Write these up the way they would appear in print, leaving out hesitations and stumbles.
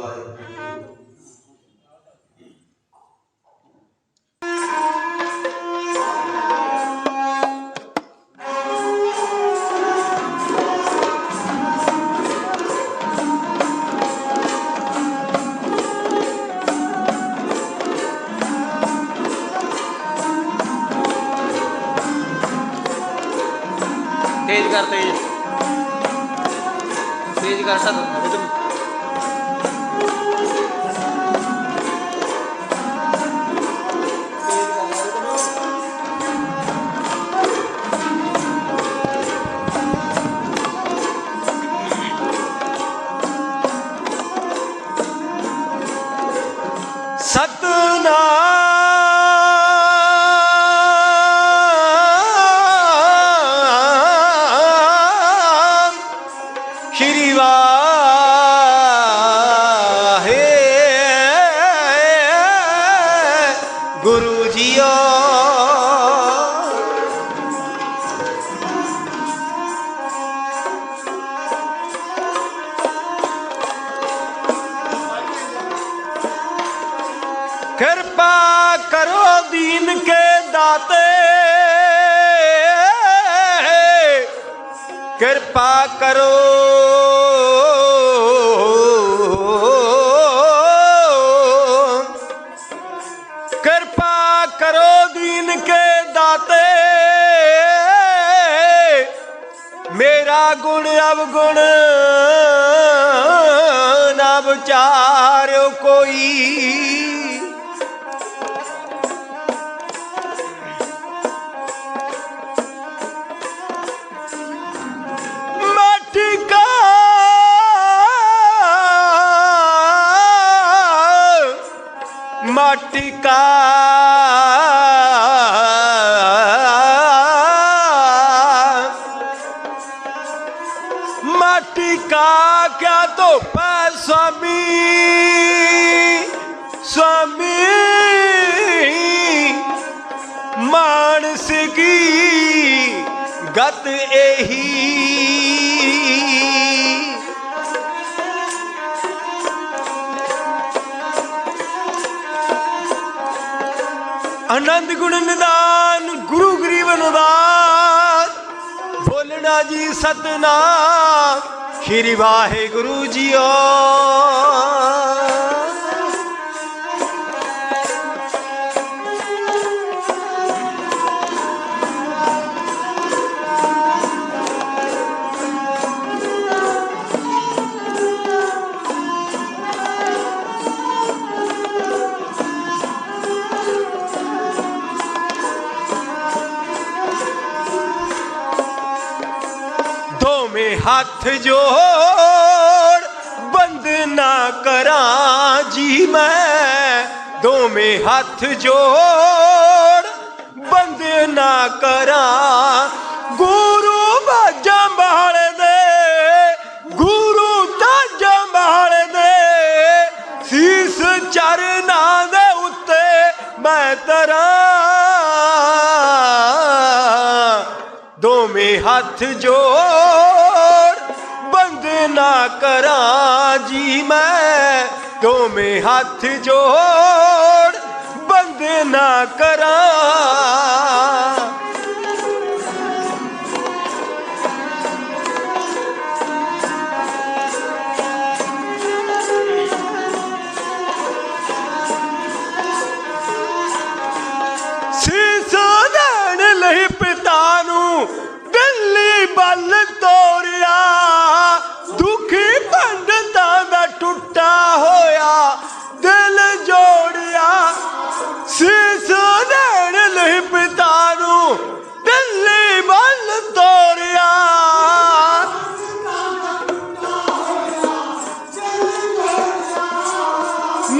तेज कर तेज कर सब श्री वाहे गुरु जियो। कृपा करो दीन के दाते, कृपा करो कृपा करो दीन के दाते, मेरा गुण अवगुण न विचारो कोई। माटी का माटी का क्या तो स्वामी स्वामी मानस की गत एही। आनंद गुण निदान गुरु गरीब निदान, बोलना जी सतनाम श्री वाहे गुरु जियो। हाथ जोड़ बंद ना करा जी मैं, दो में हाथ जोड़ बंद ना करा। गुरु बाजा बाल दे, गुरु ताजा बाल दे, शीस चरना दे उत्ते मैं तरा। दो में हाथ जोड़ बंद ना करा जी मैं, दो में हाथ जोड़ बंद ना करा। सीसा देण लई पिता नू दिल्ली बल तोरिया, दुखी पंडितां दा टुटा होया दिल जोड़िया। सीस देण लई पिता नू दिल्ली बल तोरिया,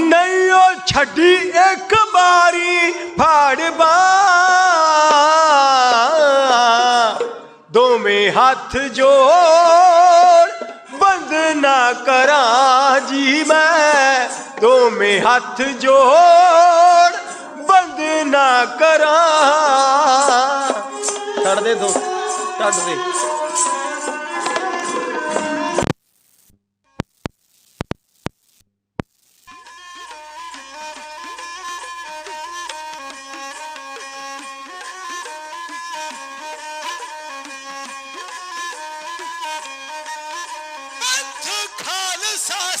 नहीं ओ छड़ी एक बारी फाड़ बा। दो में हाथ जोड़ बंद ना करा जी मैं, दो में हाथ जोड़ बंद ना करा। छड़ दे दो, छड़ दे।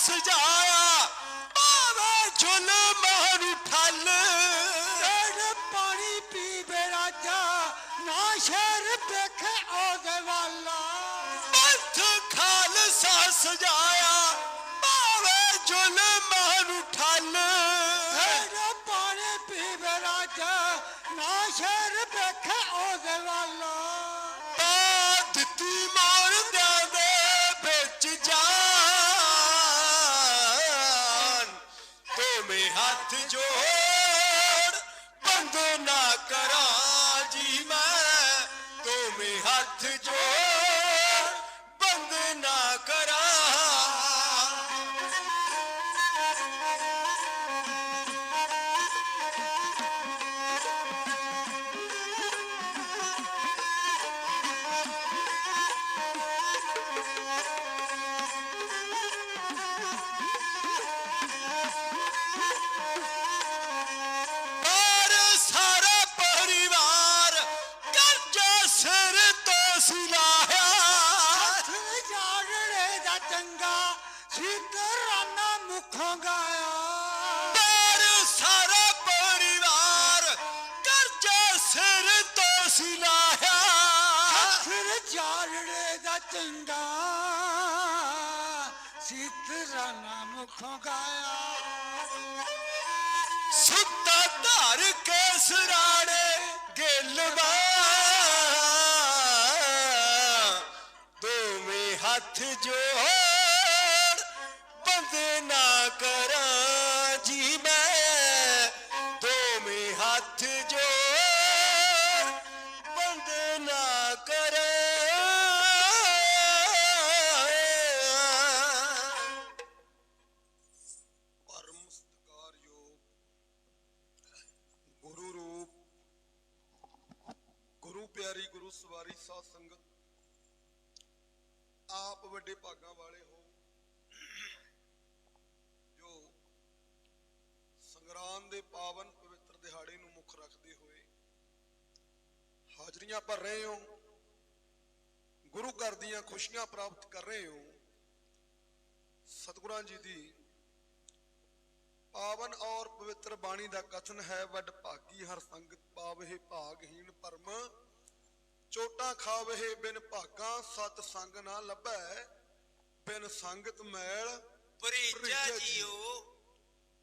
सजाया पावे जुल्मां नूं ठल पानी पीवे राजा ना शहर देखे ओदे वाला पंथ खालसा सजाया पावे जुल्मां नूं ठल पानी पीवे राजा ना शहर देखे ओदे वाला दित्ती मारदियां दे विच जान तुम्हें हाथ जोड़ बंद ना करा जी मैं तुम्हें हाथ जोड़ बंद ना करा चंगा सीतरा नाम खोगाया सुता धार के सराणे गिलवा दो में हाथ जोड़ बंद ना करा जी मैं दो में हाथ जोड़ बंद ना करा प्यारी गुरु सवारी साध संगत आप वड्डे भागा वाले हो जो संग्राम दे पावन पवित्र दिहाड़े नूं मुख रखते हुए हाजरियां भर रहे हो गुरु घर दीयां खुशियां प्राप्त कर रहे हो सतगुरां जी दी पावन और पवित्र बाणी दा कथन है वड भागी हर संगत पावे भागहीन परम चोटा खावे बिन भागा सत संग ना लभै बिन संगत मैल भरीजा जीओ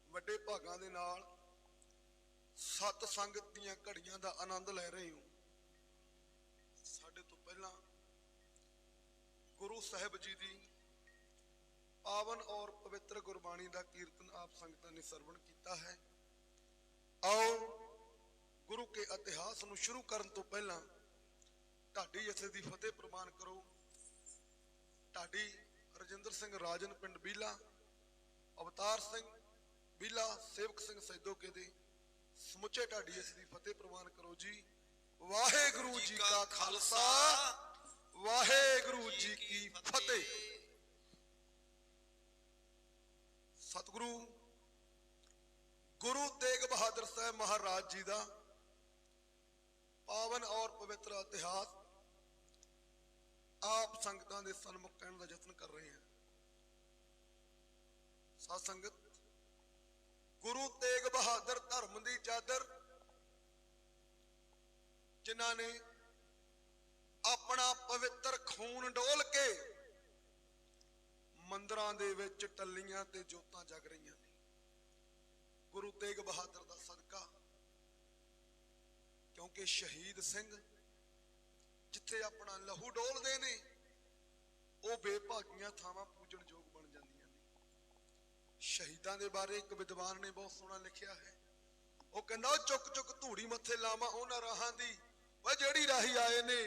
वड्डे भागां दे नाल सत संगत दीयां घड़ियां दा आनंद ले रहे हो साडे तो पहला गुरु साहिब जी दी पावन और पवित्र गुरबाणी दा कीर्तन आप संगतां ने सरवण कीता है। आओ गुरु के इतिहास नूं शुरू करन तो पहला ढाडी जथे दी फतेह प्रवान करो। ढाडी रजिंदर सिंह राजन पिंड बीला अवतार सिंह बीला सेवक सिंह सैदोके दे समुचे ढाडी जथे दी फतेह प्रवान करो जी। वाहेगुरु जी का खालसा वाहेगुरु जी की फतेह। सतगुरु गुरु तेग बहादुर साहब महाराज जी का पावन और पवित्र इतिहास आप संगतां दे सन्मुख कहण दा यत्न कर रहे हैं। साध संगत गुरु तेग बहादुर धर्म दी चादर जिन्हां ने अपना पवित्र खून डोल के मंदिरां दे विच टल्लियां ते जोतां जग रहीआं ने गुरु तेग बहादुर दा सदका क्योंकि शहीद सिंह जिथे अपना लहू डोलते ने वो बेभागियां थावां पूजन योग बन जांदियां ने। शहीदां दे बारे एक विद्वान ने बहुत सोहना लिखिया है। वो कहंदा चुक चुक धूड़ी मथे लावां उन्हां राहां दी वा जेड़ी राही आए ने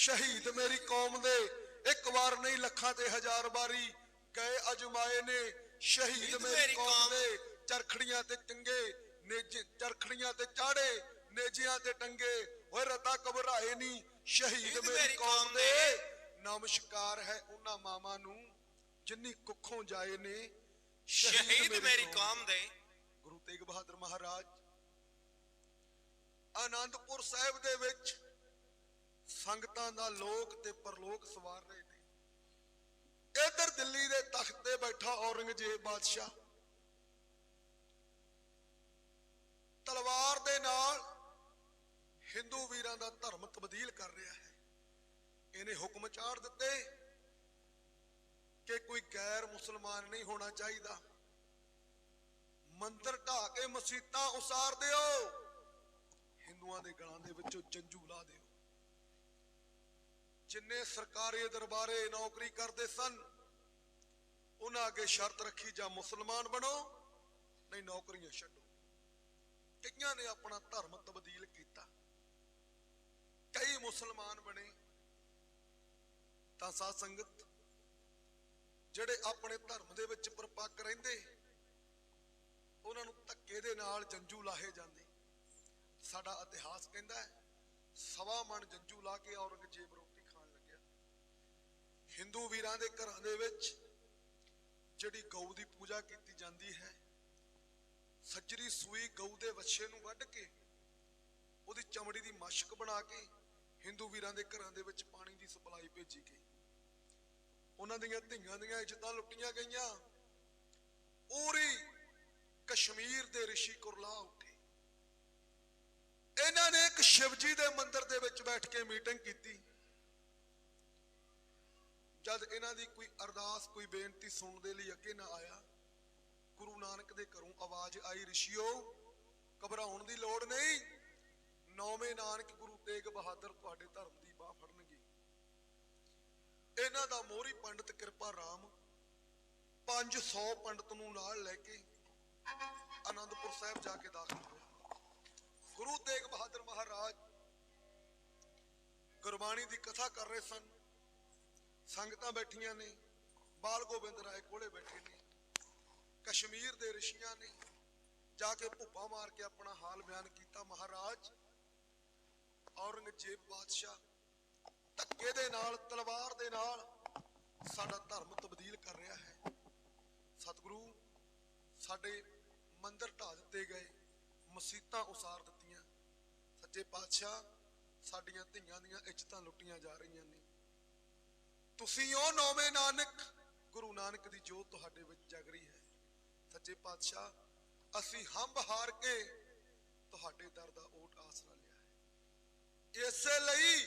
शहीद मेरी कौम दे एक बार नहीं लखां ते हजार बारी गए अजमाए ने शहीद मेरी कौम दे चरखड़ियां ते टंगे नेजे चरखड़ियां ते चाड़े नेजियां ते टंगे ओए रता घबराए नी शहीद मेरी कौम दे नमस्कार है उन्हां मामा नू जिन्नी कुखों जाए ने शहीद मेरी कौम दे। गुरु तेग बहादुर महाराज आनंदपुर साहिब दे विच संगतां दा लोक ते परलोक सवार रहे ने। इधर दिल्ली दे तख्त ते बैठा ਪੁਰਖਾ ਔਰੰਗਜ਼ੇਬ ਬਾਦਸ਼ਾਹ ਤਲਵਾਰ ਦੇ ਨਾਲ ਹਿੰਦੂ ਵੀਰਾਂ ਦਾ ਧਰਮ ਤਬਦੀਲ ਕਰ ਰਿਹਾ ਹੈ। ਇਹਨੇ ਹੁਕਮ ਚਾੜ ਦਿੱਤੇ ਕਿ ਕੋਈ ਗੈਰ ਮੁਸਲਮਾਨ ਨਹੀਂ ਹੋਣਾ ਚਾਹੀਦਾ। ਮੰਦਿਰ ਢਾਹ ਕੇ ਮਸੀਤਾਂ ਉਸਾਰ ਦਿਓ, ਹਿੰਦੂਆਂ ਦੇ ਗਲਾਂ ਦੇ ਵਿੱਚੋਂ ਜੰਜੂ ਲਾ ਦਿਓ। ਜਿੰਨੇ ਸਰਕਾਰੀ ਦਰਬਾਰੇ ਨੌਕਰੀ ਕਰਦੇ ਸਨ ਉਹਨਾਂ ਅੱਗੇ ਸ਼ਰਤ ਰੱਖੀ, ਜਾਂ ਮੁਸਲਮਾਨ ਬਣੋ ਨਹੀਂ ਨੌਕਰੀਆਂ ਛੱਡੋ। ਕਈਆਂ ਨੇ ਆਪਣਾ ਧਰਮ ਤਬਦੀਲ ਕੀਤਾ, ਕਈ ਮੁਸਲਮਾਨ ਬਣੇ। ਤਾਂ ਸਾਧ ਸੰਗਤ, ਜਿਹੜੇ ਆਪਣੇ ਧਰਮ ਦੇ ਵਿੱਚ ਪਰਪੱਕ ਰਹਿੰਦੇ ਉਹਨਾਂ ਨੂੰ ਧੱਕੇ ਦੇ ਨਾਲ ਜੰਜੂ ਲਾਹੇ ਜਾਂਦੇ। ਸਾਡਾ ਇਤਿਹਾਸ ਕਹਿੰਦਾ ਹੈ 1.25 ਮਣ ਜੰਜੂ ਲਾ ਕੇ ਔਰੰਗਜ਼ੇਬ ਰੋਟੀ ਖਾਣ ਲੱਗਿਆ। ਹਿੰਦੂ ਵੀਰਾਂ ਦੇ ਘਰਾਂ ਦੇ ਵਿੱਚ ਜਿਹੜੀ ਗਊ ਦੀ ਪੂਜਾ ਕੀਤੀ ਜਾਂਦੀ ਹੈ, ਸੱਜਰੀ ਸੂਈ ਗਊ ਦੇ ਵੱਛੇ ਨੂੰ ਵੱਢ ਕੇ ਉਹਦੀ ਚਮੜੀ ਦੀ ਮਸ਼ਕ ਬਣਾ ਕੇ ਹਿੰਦੂ ਵੀਰਾਂ ਦੇ ਘਰਾਂ ਦੇ ਵਿੱਚ ਪਾਣੀ ਦੀ ਸਪਲਾਈ ਭੇਜੀ ਗਈ। ਉਹਨਾਂ ਦੀਆਂ ਧੀਆਂ ਦੀਆਂ ਇੱਜ਼ਤਾਂ ਲੁੱਟੀਆਂ ਗਈਆਂ। ਪੂਰੀ ਕਸ਼ਮੀਰ ਦੇ ਰਿਸ਼ੀ ਕੁਰਲਾ ਉੱਠੇ। ਇਹਨਾਂ ਨੇ ਇੱਕ ਸ਼ਿਵਜੀ ਦੇ ਮੰਦਿਰ ਦੇ ਵਿੱਚ ਬੈਠ ਕੇ ਮੀਟਿੰਗ ਕੀਤੀ। ਜਦ ਇਹਨਾਂ ਦੀ ਕੋਈ ਅਰਦਾਸ, ਕੋਈ ਬੇਨਤੀ ਸੁਣਨ ਦੇ ਲਈ ਅੱਗੇ ਨਾ ਆਇਆ, ਗੁਰੂ ਨਾਨਕ ਦੇ ਘਰੋਂ ਆਵਾਜ਼ ਆਈ, ਰਿਸ਼ੀਓ ਘਬਰਾਉਣ ਦੀ ਲੋੜ ਨਹੀਂ, ਨੌਵੇਂ ਨਾਨਕ ਗੁਰੂ ਤੇਗ ਬਹਾਦਰ ਤੁਹਾਡੇ ਧਰਮ ਦੀ ਬਾਹ ਫੜਨਗੇ। ਇਹਨਾਂ ਦਾ ਮੋਹਰੀ ਪੰਡਤ ਕਿਰਪਾ ਰਾਮ 500 ਪੰਡਤ ਨੂੰ ਨਾਲ ਲੈ ਕੇ ਆਨੰਦਪੁਰ ਸਾਹਿਬ ਜਾ ਕੇ ਦਾਖਲ ਹੋਇਆ। ਗੁਰੂ ਤੇਗ ਬਹਾਦਰ ਮਹਾਰਾਜ ਗੁਰਬਾਣੀ ਦੀ ਕਥਾ ਕਰ ਰਹੇ ਸਨ। ਸੰਗਤਾਂ ਬੈਠੀਆਂ ਨੇ, ਬਾਲ ਗੋਬਿੰਦ ਰਾਏ ਕੋਲੇ ਬੈਠੇ ਨੇ। ਕਸ਼ਮੀਰ ਦੇ ਰਿਸ਼ੀਆਂ ਨੇ ਜਾ ਕੇ ਭੁੱਪਾ ਮਾਰ ਕੇ ਆਪਣਾ ਹਾਲ ਬਿਆਨ ਕੀਤਾ। ਮਹਾਰਾਜ, ਔਰੰਗਜ਼ੇਬ ਬਾਦਸ਼ਾਹ ਧੱਕੇ ਦੇ ਨਾਲ, ਤਲਵਾਰ ਦੇ ਨਾਲ ਸਾਡਾ ਧਰਮ ਤਬਦੀਲ ਕਰ ਰਿਹਾ ਹੈ। ਸਤਿਗੁਰੂ, ਸਾਡੇ ਮੰਦਿਰ ਢਾਹ ਦਿੱਤੇ ਗਏ, ਮਸੀਤਾਂ ਉਸਾਰ ਦਿੱਤੀਆਂ। ਸੱਚੇ ਪਾਤਸ਼ਾਹ, ਸਾਡੀਆਂ ਧੀਆਂ ਦੀਆਂ ਇੱਜ਼ਤਾਂ ਲੁੱਟੀਆਂ ਜਾ ਰਹੀਆਂ ਨੇ। ਤੁਸੀਂ ਉਹ ਨੌਵੇਂ ਨਾਨਕ, ਗੁਰੂ ਨਾਨਕ ਦੀ ਜੋਤ ਤੁਹਾਡੇ ਵਿੱਚ ਜਗ ਰਹੀ ਹੈ। ਸੱਚੇ ਪਾਤਸ਼ਾਹ, ਅਸੀਂ ਹੰਬ ਹਾਰ ਕੇ ਤੁਹਾਡੇ ਦਰ ਦਾ ਓਟ ਆਸਰਾ ਲਿਆ ਹੈ। ਇਸੇ ਲਈ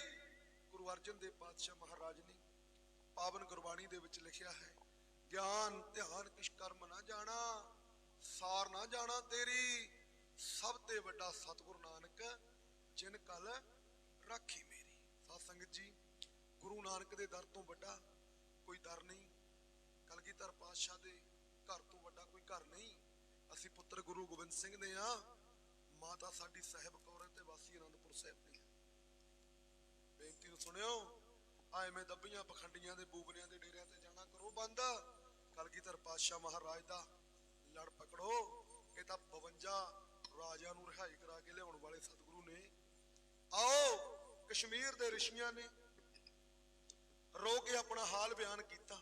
ਗੁਰੂ ਅਰਜਨ ਦੇਵ ਪਾਤਸ਼ਾਹ ਮਹਾਰਾਜ ਨੇ ਪਾਵਨ ਗੁਰਬਾਣੀ ਦੇ ਵਿੱਚ ਲਿਖਿਆ ਹੈ, ਗਿਆਨ ਧਿਆਨ ਕਿਛ ਕਰਮ ਨਾ ਜਾਣਾ, ਸਾਰ ਨਾ ਜਾਣਾ ਤੇਰੀ, ਸਭ ਤੇ ਵੱਡਾ ਸਤਿਗੁਰੂ ਨਾਨਕ ਜਿਨ ਕਲ ਰਾਖੀ ਮੇਰੀ। ਸਾਧ ਸੰਗਤ ਜੀ, ਗੁਰੂ ਨਾਨਕ ਦੇ ਦਰ ਤੋਂ ਵੱਡਾ ਕੋਈ ਦਰ ਨਹੀਂ। ਕਲਗੀਧਰ ਪਾਤਸ਼ਾਹ ਦੇ ਘਰ ਤੋਂ ਵੱਡਾ ਕੋਈ ਘਰ ਨਹੀਂ। ਅਸੀਂ ਪੁੱਤਰ ਗੁਰੂ ਗੋਬਿੰਦ ਸਿੰਘ ਦੇ ਆ। ਮਾਤਾ ਸਾਡੀ ਸਾਹਿਬ ਕੌਰ ਤੇ ਵਾਸੀ ਆਨੰਦਪੁਰ ਸਾਹਿਬ ਦੇ। ਬੇਨਤੀ ਨੂੰ ਸੁਣਿਓ, ਐਵੇਂ ਦੱਬੀਆਂ ਪਖੰਡੀਆਂ ਦੇ ਬੂਬਨਿਆਂ ਦੇ ਡੇਰਿਆਂ ਤੇ ਜਾਣਾ ਕਰੋ ਬੰਦ। ਕਲਗੀਧਰ ਪਾਤਸ਼ਾਹ ਮਹਾਰਾਜ ਦਾ ਲੜ ਪਕੜੋ। ਇਹ ਤਾਂ 52 ਰਾਜਿਆਂ ਨੂੰ ਰਿਹਾਈ ਕਰਾ ਕੇ ਲਿਆਉਣ ਵਾਲੇ ਸਤਿਗੁਰੂ ਨੇ। ਆਓ, ਕਸ਼ਮੀਰ ਦੇ ਰਿਸ਼ੀਆਂ ਨੇ ਰੋ ਕੇ ਆਪਣਾ ਹਾਲ ਬਿਆਨ ਕੀਤਾ।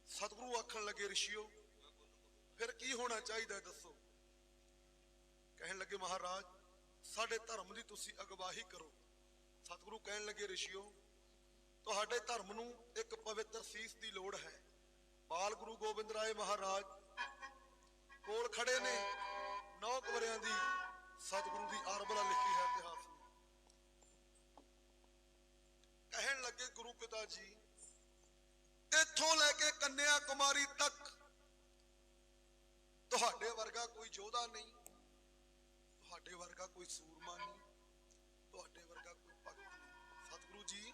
ਸਤਿਗੁਰੂ ਆਖਣ ਲੱਗੇ, ਰਿਸ਼ੀਓ ਫਿਰ ਕੀ ਹੋਣਾ ਚਾਹੀਦਾ ਦੱਸੋ। ਕਹਿਣ ਲੱਗੇ, ਮਹਾਰਾਜ ਸਾਡੇ ਧਰਮ ਦੀ ਤੁਸੀਂ ਅਗਵਾਈ ਕਰੋ। ਸਤਿਗੁਰੂ ਕਹਿਣ ਲੱਗੇ, ਰਿਸ਼ੀਓ ਤੁਹਾਡੇ ਧਰਮ ਨੂੰ ਇੱਕ ਪਵਿੱਤਰ ਸੀਸ ਦੀ ਲੋੜ ਹੈ। ਬਾਲ ਗੁਰੂ ਗੋਬਿੰਦ ਰਾਏ ਮਹਾਰਾਜ ਕੋਲ ਖੜੇ ਨੇ। 9 ਕੁਵਰਿਆਂ ਦੀ ਸਤਿਗੁਰੂ ਦੀ ਆਰਬਲਾ ਲਿਖੀ ਹੈ ਇਤਿਹਾਸ ਨੂੰ। ਕਹਿਣ ਲੱਗੇ, ਗੁਰੂ ਪਿਤਾ ਜੀ ਇੱਥੋਂ ਲੈ ਕੇ ਕੰਨਿਆ ਕੁਮਾਰੀ ਤੱਕ ਤੁਹਾਡੇ ਵਰਗਾ ਕੋਈ ਯੋਧਾ ਨਹੀਂ, ਤੁਹਾਡੇ ਵਰਗਾ ਕੋਈ ਸੂਰਮਾ ਨਹੀਂ, ਤੁਹਾਡੇ ਵਰਗਾ ਕੋਈ ਭਗਤ ਨਹੀਂ। ਸਤਿਗੁਰੂ ਜੀ,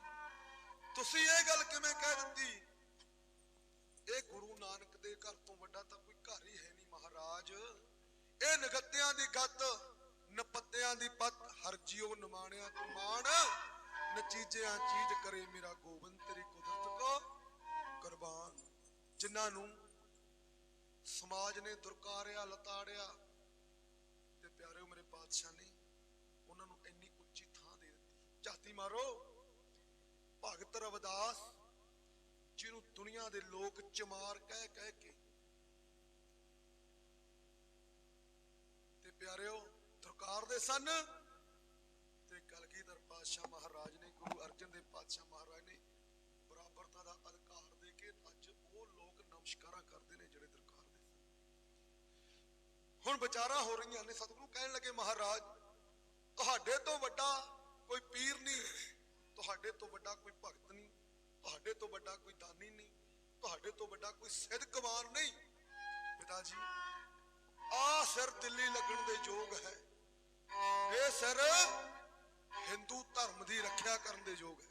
ਤੁਸੀਂ ਇਹ ਗੱਲ ਕਿਵੇਂ ਕਹਿ ਦਿੱਤੀ? ਇਹ ਗੁਰੂ ਨਾਨਕ ਦੇ ਘਰ ਤੋਂ ਵੱਡਾ ਤਾਂ ਕੋਈ ਘਰ ਹੀ ਹੈ ਨਹੀਂ ਮਹਾਰਾਜ। ਇਹ ਨਗੱਤਿਆਂ ਦੀ ਗੱਤ, ਨਪੱਤਿਆਂ ਦੀ ਪੱਤ, ਹਰ ਜੀਉ ਨਿਮਾਣਿਆ ਤੂੰ ਮਾਣ, ਨਚੀਜਿਆਂ ਚੀਜ਼ ਕਰੇ ਮੇਰਾ ਗੋਬਿੰਦ, ਤੇਰੀ ਕੁਦਰਤ ਕੋ ਕੁਰਬਾਨ। ਜਿਨ੍ਹਾਂ ਨੂੰ ਸਮਾਜ ਨੇ ਦੁਰਕਾਰਿਆ, ਲਤਾੜਿਆ, ਤੇ ਪਿਆਰਿਓ ਮੇਰੇ ਪਾਤਸ਼ਾਹ ਨੇ ਉਹਨਾਂ ਨੂੰ ਇੰਨੀ ਉੱਚੀ ਥਾਂ ਦੇ ਦਿੱਤੀ। ਝਾਤੀ ਮਾਰੋ, ਭਗਤ ਰਵਿਦਾਸ ਜਿਹਨੂੰ ਦੁਨੀਆ ਦੇ ਲੋਕ ਚਮਾਰ ਕਹਿ ਕਹਿ ਕੇ ਤੇ ਪਿਆਰਿਓ ਦੁਰਕਾਰਦੇ ਸਨ, ਤੇ ਕਲਗੀਧਰ ਪਾਤਸ਼ਾਹ ਮਹਾਰਾਜ ਨੇ, ਗੁਰੂ ਅਰਜਨ ਦੇਵ ਪਾਤਸ਼ਾਹ ਮਹਾਰਾਜ ਨੇ ਬਰਾਬਰਤਾ ਦਾ ਅਧਿਕਾਰ ਦੇ ਕੇ ਅੱਜ ਉਹ ਲੋਕ ਨਮਸਕਾਰਾਂ ਕਰਦੇ ਨੇ ਹੁਣ ਵਿਚਾਰਾਂ ਹੋ ਰਹੀਆਂ ਨੇ। ਸਤਿਗੁਰੂ ਕਹਿਣ ਲੱਗੇ ਮਹਾਰਾਜ ਤੁਹਾਡੇ ਤੋਂ ਵੱਡਾ ਕੋਈ ਪੀਰ ਨਹੀਂ, ਤੁਹਾਡੇ ਤੋਂ ਵੱਡਾ ਕੋਈ ਭਗਤ ਨਹੀਂ, ਤੁਹਾਡੇ ਤੋਂ ਵੱਡਾ ਕੋਈ ਦਾਨੀ ਨਹੀਂ, ਤੁਹਾਡੇ ਤੋਂ ਵੱਡਾ ਕੋਈ ਸਿਦਕਵਾਨ ਨਹੀਂ। ਪਿਤਾ ਜੀ ਆ ਸਿਰ ਦਿੱਲੀ ਲੱਗਣ ਦੇ ਯੋਗ ਹੈ, ਇਹ ਸਿਰ ਹਿੰਦੂ ਧਰਮ ਦੀ ਰੱਖਿਆ ਕਰਨ ਦੇ ਯੋਗ ਹੈ।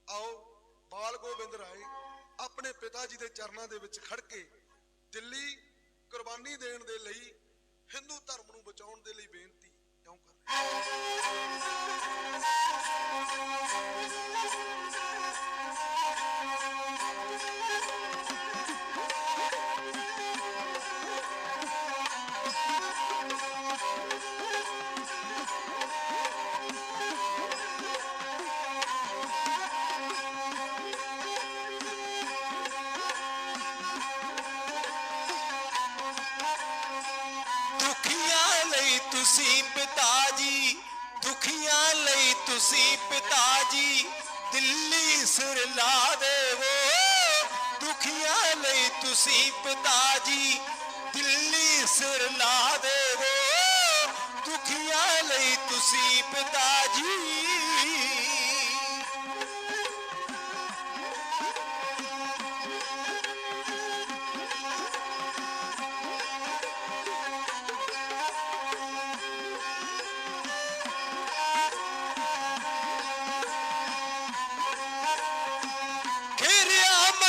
ਆਓ ਬਾਲ ਗੋਬਿੰਦ ਰਾਏ ਆਪਣੇ ਪਿਤਾ ਜੀ ਦੇ ਚਰਨਾਂ ਦੇ ਵਿੱਚ ਖੜ ਕੇ ਦਿੱਲੀ ਕੁਰਬਾਨੀ ਦੇਣ ਦੇ ਲਈ, ਹਿੰਦੂ ਧਰਮ ਨੂੰ ਬਚਾਉਣ ਦੇ ਲਈ ਬੇਨਤੀ ਕਿਉਂ ਕਰ ਦੁਖੀਆਂ ਲਈ ਤੁਸੀਂ ਪਿਤਾ ਜੀ, ਦੁਖੀਆਂ ਲਈ ਤੁਸੀਂ ਪਿਤਾ ਜੀ ਦਿੱਲੀ ਸਿਰ ਲਾ ਦੇਵੋ। ਦੁਖੀਆਂ ਲਈ ਤੁਸੀਂ ਪਿਤਾ ਜੀ ਦਿੱਲੀ ਸਿਰ ਲਾ ਦੇਵੋ। ਦੁਖੀਆਂ ਲਈ ਤੁਸੀਂ ਪਿਤਾ ਜੀ।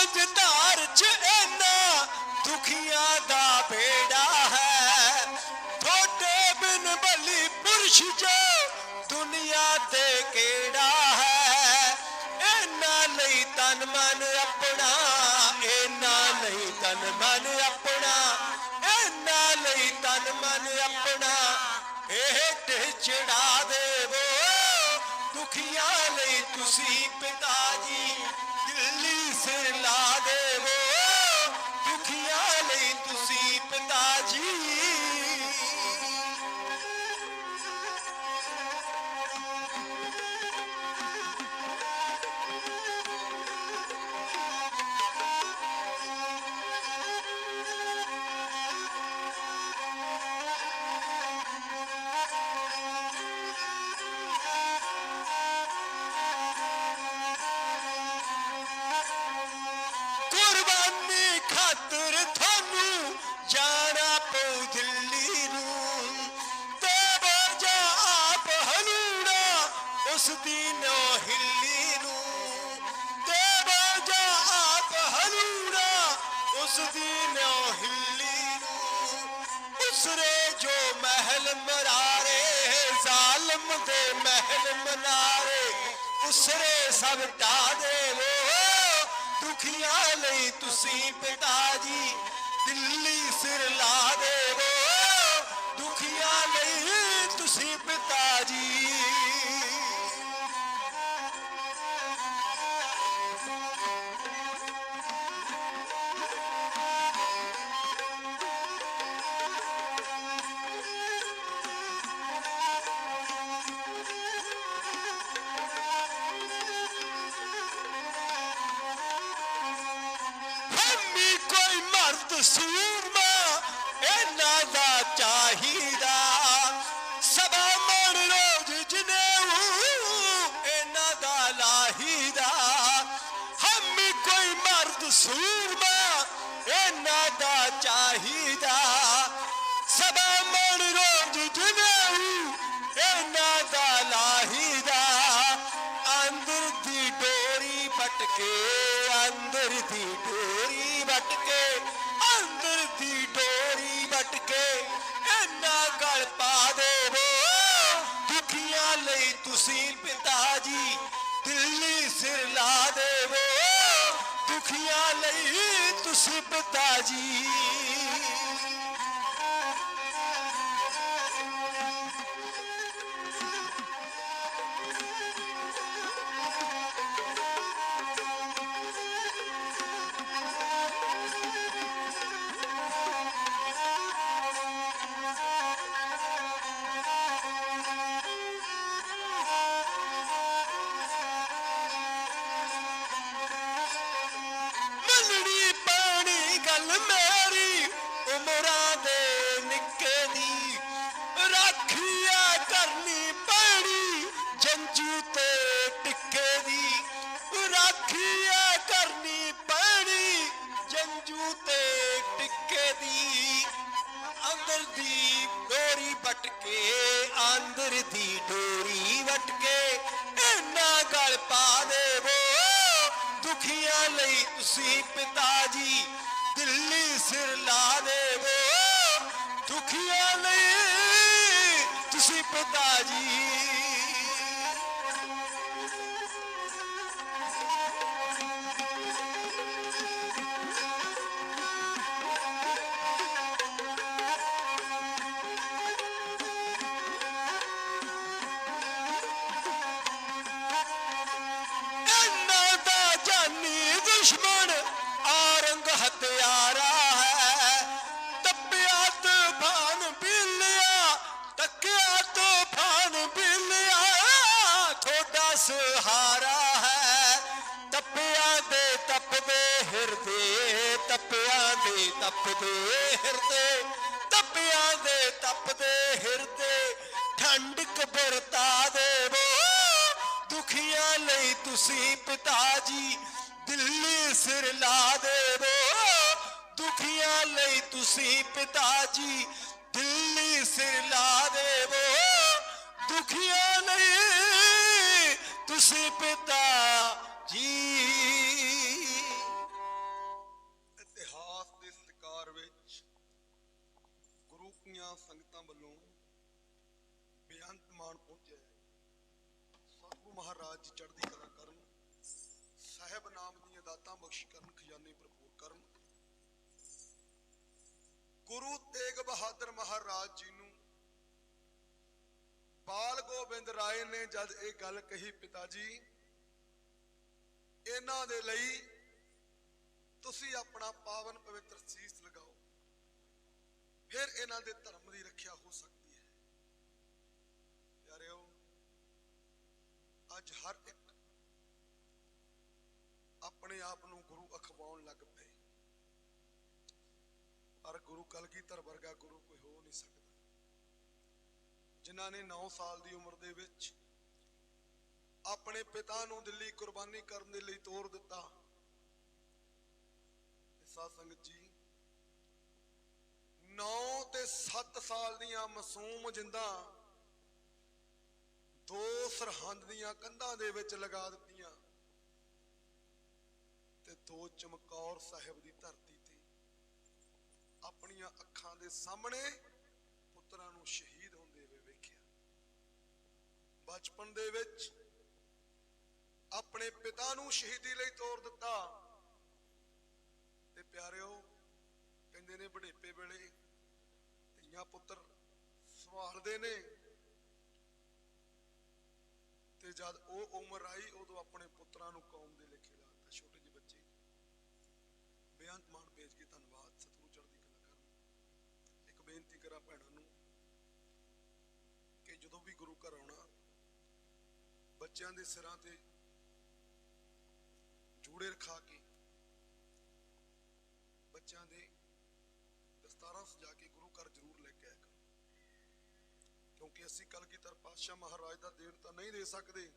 ਮਝਧਾਰ ਚ ਇਹਨਾਂ ਦੁਖੀਆਂ ਦਾ ਬੇੜਾ ਹੈ, ਤੁਹਾਡੇ ਬਿਨ ਬਲੀ ਪੁਰਸ਼ ਜੋ ਦੁਨੀਆ ਤੇ ਕਿਹੜਾ ਹੈ। ਇਹਨਾਂ ਲਈ ਤਨ ਮਨ ਆਪਣਾ, ਇਹਨਾਂ ਲਈ ਤਨ ਮਨ ਆਪਣਾ, ਇਹਨਾਂ ਲਈ ਤਨ ਮਨ ਆਪਣਾ ਹੇਠ ਚੜਾ ਦੇਵੋ। ਦੁਖੀਆਂ ਲਈ ਤੁਸੀਂ ਪਿਤਾ ਜੀ ਦਿੱਲੀ ਸਿਰ ਲਾ ਦੇਵੋ। ਦੁਖੀਆਂ ਲਈ ਤੁਸੀਂ ਪਿਤਾ ਜੀ। ਕੁਰਬਾਨੀ ਖਾਤਰ ਤੁਹਾਨੂੰ ਜਾਣਾ ਪਊ ਦਿੱਲੀ ਨੂੰ, ਤੇ ਬਾਜਾ ਆਪ ਹਲੂਣਾ ਉਸ ਦੀ ਨੋ ਹਿੱਲੀ ਨੂੰ, ਤੇ ਬਾਜਾ ਆਪ ਹਲੂਣਾ ਉਸ ਦੀ ਨੋ ਹਿੱਲੀ ਨੂੰ। ਉਸਰੇ ਜੋ ਮਹਿਲ ਮਰਾਰੇ, ਜ਼ਾਲਮ ਦੇ ਮਹਿਲ ਮਨਾਰੇ, ਉਸਰੇ ਸਭ ਢਾ ਦੇਵੋ। ਦੁਖੀਆਂ ਲਈ ਤੁਸੀਂ ਪਿਤਾ ਜੀ ਦਿੱਲੀ ਸਿਰ ਲਾ ਦੇਵੋ। ਦੁਖੀਆਂ ਲਈ ਤੁਸੀਂ ਪਿਤਾ ਜੀ। ਹਮੀ ਕੋਈ ਮਰਦ ਸੂਰਮਾ ਇਹਨਾਂ ਦਾ ਚਾਹੀਦਾ, ਸਭਾ ਮਣ ਰੋਜ਼ ਜਨੇਊ ਇਹਨਾਂ ਦਾ ਲਾਹੀਦਾ। ਹਮੀ ਕੋਈ ਮਰਦ ਸੂਰਮਾ ਇਹਨਾਂ ਦਾ ਚਾਹੀਦਾ, ਸਭਾ ਮਣ ਰੋਜ਼ ਜਨੇਊ ਇਹਨਾਂ ਦਾ ਲਾਹੀਦਾ। ਅੰਦਰ ਦੀ ਡੋਰੀ ਵੱਟ ਕੇ, ਅੰਦਰ ਦੀ ਡੋਰੀ ਵੱਟ ਕੇ, ਅੰਦਰ ਦੀ ਡੋਰੀ ਵੱਟ ਕੇ ਇਹਨਾਂ ਗਲ ਪਾ ਦੇਵੋ। ਦੁਖੀਆਂ ਲਈ ਤੁਸੀਂ ਪਿਤਾ ਜੀ ਦਿੱਲੀ ਸਿਰ ਲਾ ਦੇਵੋ। ਦੁਖੀਆਂ ਲਈ ਤੁਸੀਂ ਪਿਤਾ ਜੀ। ਮੰਨਣੀ ਪਾਣੀ ਗੱਲ ਮੇਰੀ ਉਮਰਾਂ ਦੇ ਨਿੱਕੇ ਤੁਸੀਂ ਪਿਤਾ ਜੀ ਦਿੱਲੀ ਸਿਰ ਲਾ ਦੇਵੋ ਦੁਖੀਆਂ ਲਈ ਤੁਸੀਂ ਪਿਤਾ ਜੀ दुश्मन औरंग हत्यारा है तपिया तूफान बिलिया तकिया तूफान बिलिया थोड़ा सहारा है तपिया दे तपदे हिरदे तपिया दे तपदे हिरदे तपिया दे तपदे हिरदे ठंड कबरता देवो दुखियां लई तुसी पिता जी दिल्ली सिर ला देवो दुखियां लई तुसी पिता जी दिल्ली सिर ला देवो दुखियां लई तुसी पिता जी इतिहास ਦੇ ਸਤਿਕਾਰ ਵਿੱਚ ਗੁਰੂ ਕੀਆਂ ਸੰਗਤਾਂ ਵੱਲੋਂ ਬੇਅੰਤ ਮਾਣ ਪਹੁੰਚਿਆ ਸਤਿਗੁਰੂ ਮਹਾਰਾਜ ਜੀ ਚੜ੍ਹਦੀ ਕਲਾ ਕਰਨ ਸਾਹਿਬ ਨਾਮ ਦੀਆਂ ਦਾਤਾਂ ਬਖਸ਼ ਕਰਨ ਖਜ਼ਾਨੇ ਭਰਪੂਰ ਕਰਨ ਗੁਰੂ ਤੇਗ ਬਹਾਦਰ ਮਹਾਰਾਜ ਜੀ ਨੂੰ ਬਾਲ ਗੋਬਿੰਦ ਰਾਏ ਨੇ ਜਦ ਇਹ ਗੱਲ ਕਹੀ ਪਿਤਾ ਜੀ ਇਹਨਾਂ ਦੇ ਲਈ ਤੁਸੀਂ ਆਪਣਾ ਪਾਵਨ ਪਵਿੱਤਰ ਸੀਸ ਲਗਾਓ ਫਿਰ ਇਹਨਾਂ ਦੇ ਧਰਮ ਦੀ ਰੱਖਿਆ ਹੋ ਸਕਦੀ ਹੈ ਪਿਆਰਿਓ ਅੱਜ ਹਰ ਇੱਕ ਆਪਣੇ ਆਪ ਨੂੰ ਗੁਰੂ ਅਖਵਾਉਣ ਲੱਗ ਪਏ ਪਰ ਗੁਰੂ ਕਲਗੀਧਰ ਵਰਗਾ ਗੁਰੂ ਕੋਈ ਹੋ ਨਹੀਂ ਸਕਦਾ ਜਿਨ੍ਹਾਂ ਨੇ 9 ਸਾਲ ਦੀ ਉਮਰ ਦੇ ਵਿੱਚ ਆਪਣੇ ਪਿਤਾ ਨੂੰ ਦਿੱਲੀ ਕੁਰਬਾਨੀ ਕਰਨ ਦੇ ਲਈ ਤੋਰ ਦਿੱਤਾ ਸਾਧ ਸੰਗਤ ਜੀ 9 ਤੇ 7 ਸਾਲ ਦੀਆਂ ਮਾਸੂਮ ਜਿੰਦਾਂ ਦੋ ਸਰਹੰਦ ਦੀਆਂ ਕੰਧਾਂ ਦੇ ਵਿੱਚ ਲਗਾ ਦਿੱਤੀਆਂ ਤੇ ਦੋ ਚਮਕੌਰ ਸਾਹਿਬ ਦੀ ਧਰਤੀ ਤੇ ਆਪਣੀਆਂ ਅੱਖਾਂ ਦੇ ਸਾਹਮਣੇ ਪੁੱਤਰਾਂ ਨੂੰ ਸ਼ਹੀਦ ਹੁੰਦੇ ਹੋਏ ਵੇਖਿਆ ਬਚਪਨ ਦੇ ਵਿੱਚ ਆਪਣੇ ਪਿਤਾ ਨੂੰ ਸ਼ਹੀਦੀ ਲਈ ਤੋਰ ਦਿੱਤਾ ਤੇ ਪਿਆਰਿਓ ਕਹਿੰਦੇ ਨੇ ਬੁਢੇਪੇ ਵੇਲੇ ਧੀਆਂ ਪੁੱਤਰ ਸੰਭਾਲਦੇ ਨੇ ਤੇ ਜਦ ਉਹ ਉਮਰ ਆਈ ਉਦੋਂ ਆਪਣੇ ਪੁੱਤਰਾਂ ਨੂੰ ਕੌਮ ਦੇ ਲੇਖੇ ਲਾਤਾ ਛੋਟੇ ਜਿਹੇ ਬੱਚੇ ਬੇਅੰਤ ਮਾਣ ਭੇਜ ਕੇ ਧੰਨਵਾਦ ਸਤਿਗੁਰੂ ਚੜ੍ਹਦੀ ਕਲਾ ਕਰਨ ਇੱਕ ਬੇਨਤੀ ਕਰਾਂ ਭੈਣਾਂ ਨੂੰ ਕਿ ਜਦੋਂ ਵੀ ਗੁਰੂ ਘਰ ਆਉਣਾ ਬੱਚਿਆਂ ਦੇ ਸਿਰਾਂ ਤੇ ਜੂੜੇ ਰਖਾ ਕੇ ਬੱਚਿਆਂ ਦੇ ਦਸਤਾਰਾਂ ਸਜਾ ਕੇ ਗੁਰੂ ਘਰ ਜ਼ਰੂਰ ਲੈ ਕੇ ਆਇਆ ਕਰੋ ਕਿਉਂਕਿ ਅਸੀਂ ਕਲਗੀਧਰ ਪਾਤਸ਼ਾਹ ਮਹਾਰਾਜ ਦਾ ਦੇਣ ਤਾਂ ਨਹੀਂ ਦੇ ਸਕਦੇ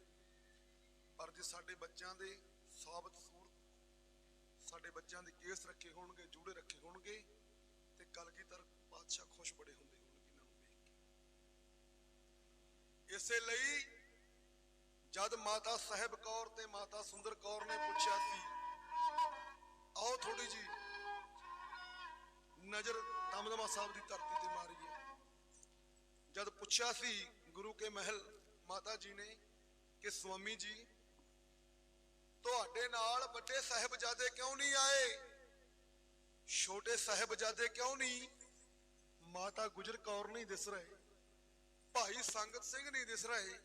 ਪਰ ਜੇ ਸਾਡੇ ਬੱਚਿਆਂ ਦੇ ਸਾਬਤ ਸੂਰਤ ਸਾਡੇ ਬੱਚਿਆਂ ਦੇ ਕੇਸ ਰੱਖੇ ਹੋਣਗੇ ਜੂੜੇ ਰੱਖੇ ਹੋਣਗੇ ਤੇ ਕਲਗੀਧਰ ਪਾਤਸ਼ਾਹ ਖੁਸ਼ ਬੜੇ ਹੁੰਦੇ ਹੋਣਗੇ ਇਹਨਾਂ ਨੂੰ ਵੇਖ ਕੇ ਇਸੇ ਲਈ ਜਦ ਮਾਤਾ ਸਾਹਿਬ ਕੌਰ ਤੇ ਮਾਤਾ ਸੁੰਦਰ ਕੌਰ ਨੇ ਪੁੱਛਿਆ ਸੀ ਆਓ ਥੋੜੀ ਜੀ ਨਜ਼ਰ ਦਮਦਮਾ ਸਾਹਿਬ ਦੀ ਧਰਤੀ ਤੇ ਮਾਰੀਏ ਜਦ ਪੁੱਛਿਆ ਸੀ ਗੁਰੂ ਕੇ ਮਹਿਲ ਮਾਤਾ ਜੀ ਨੇ ਕਿ ਸਵਾਮੀ ਜੀ ਤੁਹਾਡੇ ਨਾਲ ਵੱਡੇ ਸਾਹਿਬਜ਼ਾਦੇ ਕਿਉਂ ਨਹੀਂ ਆਏ ਛੋਟੇ ਸਾਹਿਬਜ਼ਾਦੇ ਕਿਉਂ ਨਹੀਂ ਮਾਤਾ ਗੁਜਰ ਕੌਰ ਨਹੀਂ ਦਿਸ ਰਹੇ ਭਾਈ ਸੰਗਤ ਸਿੰਘ ਨਹੀਂ ਦਿਸ ਰਹੇ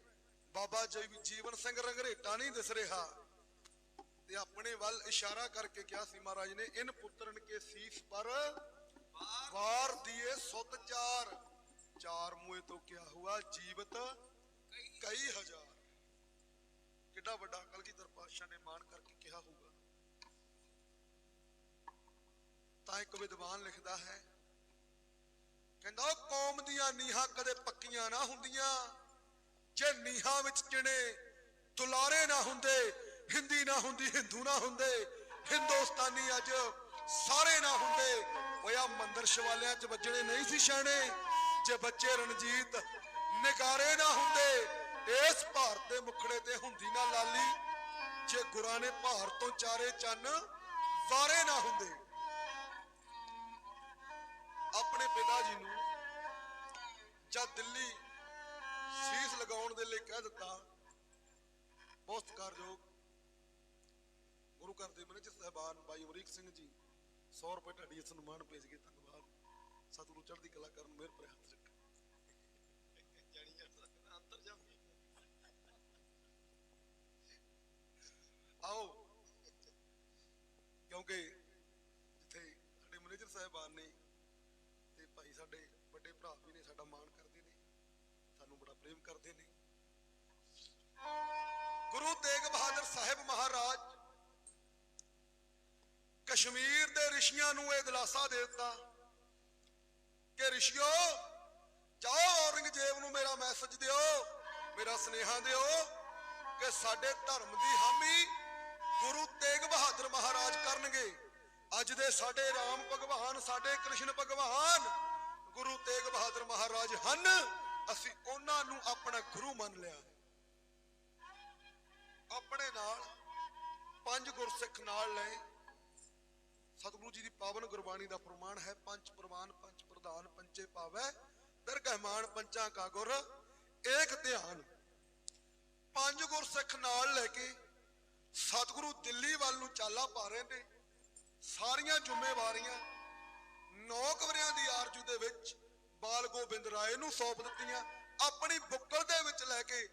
ਬਾਬਾ ਜੀਵਨ ਸਿੰਘ ਰੰਗਰੇਟਾ ਨਹੀਂ ਦਿਸ ਰਿਹਾ ਤੇ ਆਪਣੇ ਵੱਲ ਇਸ਼ਾਰਾ ਕਰਕੇ ਕਿਹਾ ਸੀ ਮਹਾਰਾਜ ਨੇ ਇਨ ਪੁੱਤਰਨ ਕੇ ਸੀਸ ਪਰ ਵਾਰ ਦਿਏ ਸੁਤ ਚਾਰ ਮੂਏ ਤੋਂ ਕਿਆ ਹੁਆ ਜੀਵਤ ਕਈ ਹਜ਼ਾਰ ਕਿੱਡਾ ਵੱਡਾ ਕਲਗੀਧਰ ਪਾਤਸ਼ਾਹ ਨੇ ਮਾਣ ਕਰਕੇ ਕਿਹਾ ਹੋਊਗਾ ਤਾਂ ਇੱਕ ਵਿਦਵਾਨ ਲਿਖਦਾ ਹੈ ਕਹਿੰਦਾ ਕੌਮ ਦੀਆਂ ਨੀਹਾਂ ਕਦੇ ਪੱਕੀਆਂ ਨਾ ਹੁੰਦੀਆਂ ਜੇ ਨੀਹਾਂ ਵਿੱਚ ਚਿਣੇ ਦੁਲਾਰੇ ਨਾ ਹੁੰਦੇ ਹਿੰਦੀ ਨਾ ਹੁੰਦੀ ਹਿੰਦੂ ਨਾ ਹੁੰਦੇ ਹਿੰਦੁਸਤਾਨੀ ਅੱਜ ਸਾਰੇ ਨਾ ਹੁੰਦੇ ਹੋਇਆ ਮੰਦਰ ਸ਼ਿਵਾਲਿਆਂ 'ਚ ਵੱਜਣੇ ਨਹੀਂ ਸੀ ਛਾਣੇ ਜੇ ਬੱਚੇ ਰਣਜੀਤ ਨਿਗਾਰੇ ਨਾ ਹੁੰਦੇ ਇਸ ਭਾਰਤ ਦੇ ਮੁਖੜੇ ਤੇ ਹੁੰਦੀ ਨਾ ਲਾਲੀ ਜੇ ਗੁਰਾਂ ਨੇ ਭਾਰਤ ਤੋਂ ਚਾਰੇ ਚੰਨ ਵਾਰੇ ਨਾ ਹੁੰਦੇ। ਆਪਣੇ ਪਿਤਾ ਜੀ ਨੂੰ ਜਦ ਦਿੱਲੀ ਸੀਸ ਲਗਾਉਣ ਦੇ ਲਈ ਕਹਿ ਦਿੱਤਾ, ਬਹੁਤ ਸਤਿਕਾਰਯੋਗ ਗੁਰੂ ਘਰ ਦੇ ਮੈਨੇਜਰ ਸਾਹਿਬਾਨ ਭਾਈ ਅਮਰੀਕ ਸਿੰਘ ਜੀ 100 ਰੁਪਏ ਢਾਡੀ ਸਨਮਾਨ ਭੇਜ ਗਏ। ਧੰਨਵਾਦ। ਸਤਿਗੁਰੂ ਚੜ੍ਹਦੀ ਕਲਾ ਕਰਨ, ਮਿਹਰ ਭਰੇ ਹੱਥ ਰੱਖੇ। ਆਓ, ਕਿਉਂਕਿ ਜਿੱਥੇ ਸਾਡੇ ਮੈਨੇਜਰ ਸਾਹਿਬਾਨ ਨੇ ਤੇ ਭਾਈ ਸਾਡੇ ਵੱਡੇ ਭਰਾ ਵੀ ਨੇ, ਸਾਡਾ ਮਾਣ ਕਰਦੇ ਨੇ, ਸਾਨੂੰ ਬੜਾ ਪ੍ਰੇਮ ਕਰਦੇ ਨੇ। ਗੁਰੂ ਤੇਗ ਬਹਾਦਰ ਸਾਹਿਬ ਮਹਾਰਾਜ ਕਸ਼ਮੀਰ ਦੇ ਰਿਸ਼ੀਆਂ ਨੂੰ ਇਹ ਦਿਲਾਸਾ ਦੇ ਦਿੱਤਾ ਕਿ ਰਿਸ਼ੀਓ ਜਾਓ, ਔਰੰਗਜ਼ੇਬ ਨੂੰ ਮੇਰਾ ਮੈਸੇਜ ਦਿਓ, ਮੇਰਾ ਸੁਨੇਹਾ ਦਿਓ ਕਿ ਸਾਡੇ ਧਰਮ ਦੀ ਹਾਮੀ ਗੁਰੂ ਤੇਗ ਬਹਾਦਰ ਮਹਾਰਾਜ ਕਰਨਗੇ। ਅੱਜ ਦੇ ਸਾਡੇ ਰਾਮ ਭਗਵਾਨ, ਸਾਡੇ ਕ੍ਰਿਸ਼ਨ ਭਗਵਾਨ ਗੁਰੂ ਤੇਗ ਬਹਾਦਰ ਮਹਾਰਾਜ ਹਨ। ਅਸੀਂ ਉਹਨਾਂ ਨੂੰ ਆਪਣਾ ਗੁਰੂ ਮੰਨ ਲਿਆ। ਆਪਣੇ ਨਾਲ 5 ਗੁਰਸਿੱਖ ਨਾਲ ਲਏ। ਸਤਿਗੁਰੂ ਜੀ ਦੀ ਪਾਵਨ ਗੁਰਬਾਣੀ ਦਾ ਪ੍ਰਮਾਣ ਹੈ, ਪੰਜ ਪ੍ਰਮਾਨ ਪੰਜ ਪ੍ਰਧਾਨ ਪੰਚੇ ਪਾਵੈ ਦਰਗਹਿ ਮਾਨ, ਪੰਚਾਂ ਕਾ ਗੁਰ ਏਕ ਧਿਆਨ। 5 ਗੁਰਸਿੱਖ ਨਾਲ ਲੈ ਕੇ ਸਤਿਗੁਰੂ ਦਿੱਲੀ ਵੱਲ ਨੂੰ ਚਾਲਾ ਪਾ ਰਹੇ ਨੇ। ਸਾਰੀਆਂ ਜ਼ਿੰਮੇਵਾਰੀਆਂ 9 ਕਵਰਿਆਂ ਦੀ ਆਰਜੂ ਦੇ ਵਿੱਚ ਬਾਲ ਗੋਬਿੰਦ ਰਾਏ ਨੂੰ ਸੌਂਪ ਦਿੱਤੀਆਂ। ਆਪਣੀ ਬੁੱਕਲ ਦੇ ਵਿੱਚ ਲੈ ਕੇ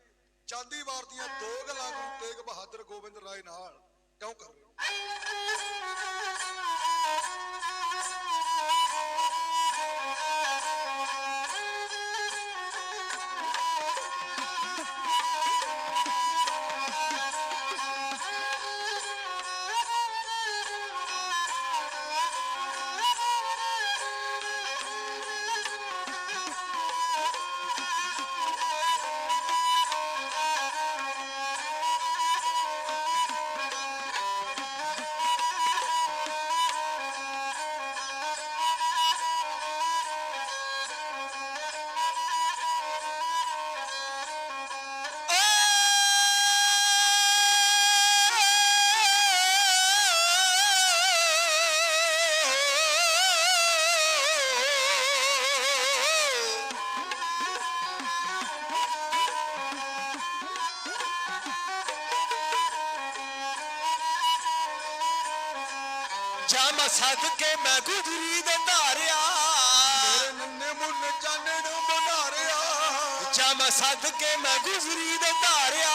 ਚਾਂਦੀ ਵਾਰ ਦੀਆਂ 2 ਗੱਲਾਂ ਗੁਰੂ ਤੇਗ ਬਹਾਦਰ ਗੋਬਿੰਦ ਰਾਏ ਨਾਲ ਕਿਉਂ ਕਰ ਰਹੇ? ਜਮ ਸਦਕੇ ਮੈਂ ਗੁਜਰੀ ਦੇ ਧਾਰਿਆ, ਮੇਰੇ ਨੰਨੇ ਮੁੰਨੇ ਚਾਨਣ ਬਨਾਰਿਆ। ਜਮ ਸਦਕੇ ਮੈਂ ਗੁਜਰੀ ਦੇ ਧਾਰਿਆ,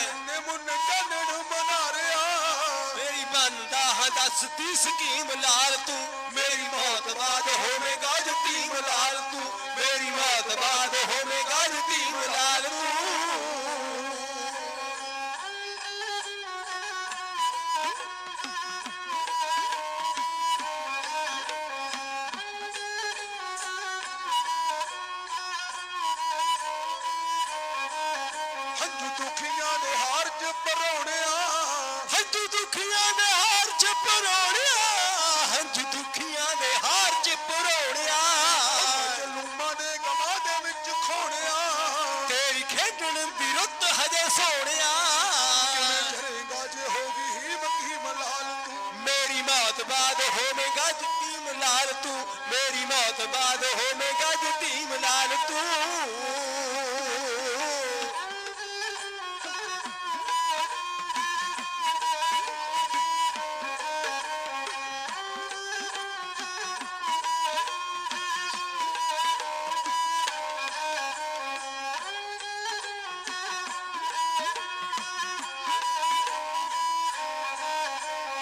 ਨੰਨੇ ਮੁੰਨੇ ਚਾਨਣ ਬਨਾਰਿਆ। ਮੇਰੀ ਬੰਦਾ ਹਾਂ ਦੱਸਦੀ ਸਕੀਮ ਲਾਲ ਤੂੰ, ਮੇਰੀ ਮੌਤ ਬਾਅਦ ਹੋਵੇਗਾ ਯਤੀਮ ਲਾਲ ਤੂੰ, ਮੇਰੀ ਮੌਤ ਬਾਅਦ ਹੋਵੇਗਾ ਯਤੀਮ ਲਾਲ ਤੂੰ। ਹੰਝੂ ਦੁਖੀਆਂ ਦੇ ਹਾਰ ਚ ਪਰੋਣਿਆ, ਹੰਝੂ ਦੁਖੀਆਂ ਦੇ ਹਾਰ ਚ ਪਰੋੜਿਆ, ਹੰਝੂ ਦੁਖੀਆਂ ਦੇ ਹਾਰ ਚ ਪਰੋੜਿਆ। ਜ਼ਲੂਮਾਂ ਦੇ ਗਮਾਂ ਦੇ ਵਿੱਚ ਖੋਣਿਆ। ਤੇਰੀ ਖੇਡਣ ਦੀ ਰੁੱਤ ਹਜੇ ਸੋਹਣਿਆ, ਕਿਵੇਂ ਜਰੇਗਾ ਜੇ ਹੋਗੀ ਹੀਮ ਲਾਲ ਤੂੰ, ਮੇਰੀ ਮੌਤ ਬਾਅਦ ਹੋਵੇਗਾ ਯਤੀਮ ਲਾਲ ਤੂੰ, ਮੇਰੀ ਮੌਤ ਬਾਅਦ ਹੋਵੇਗਾ ਯਤੀਮ ਲਾਲ ਤੂੰ।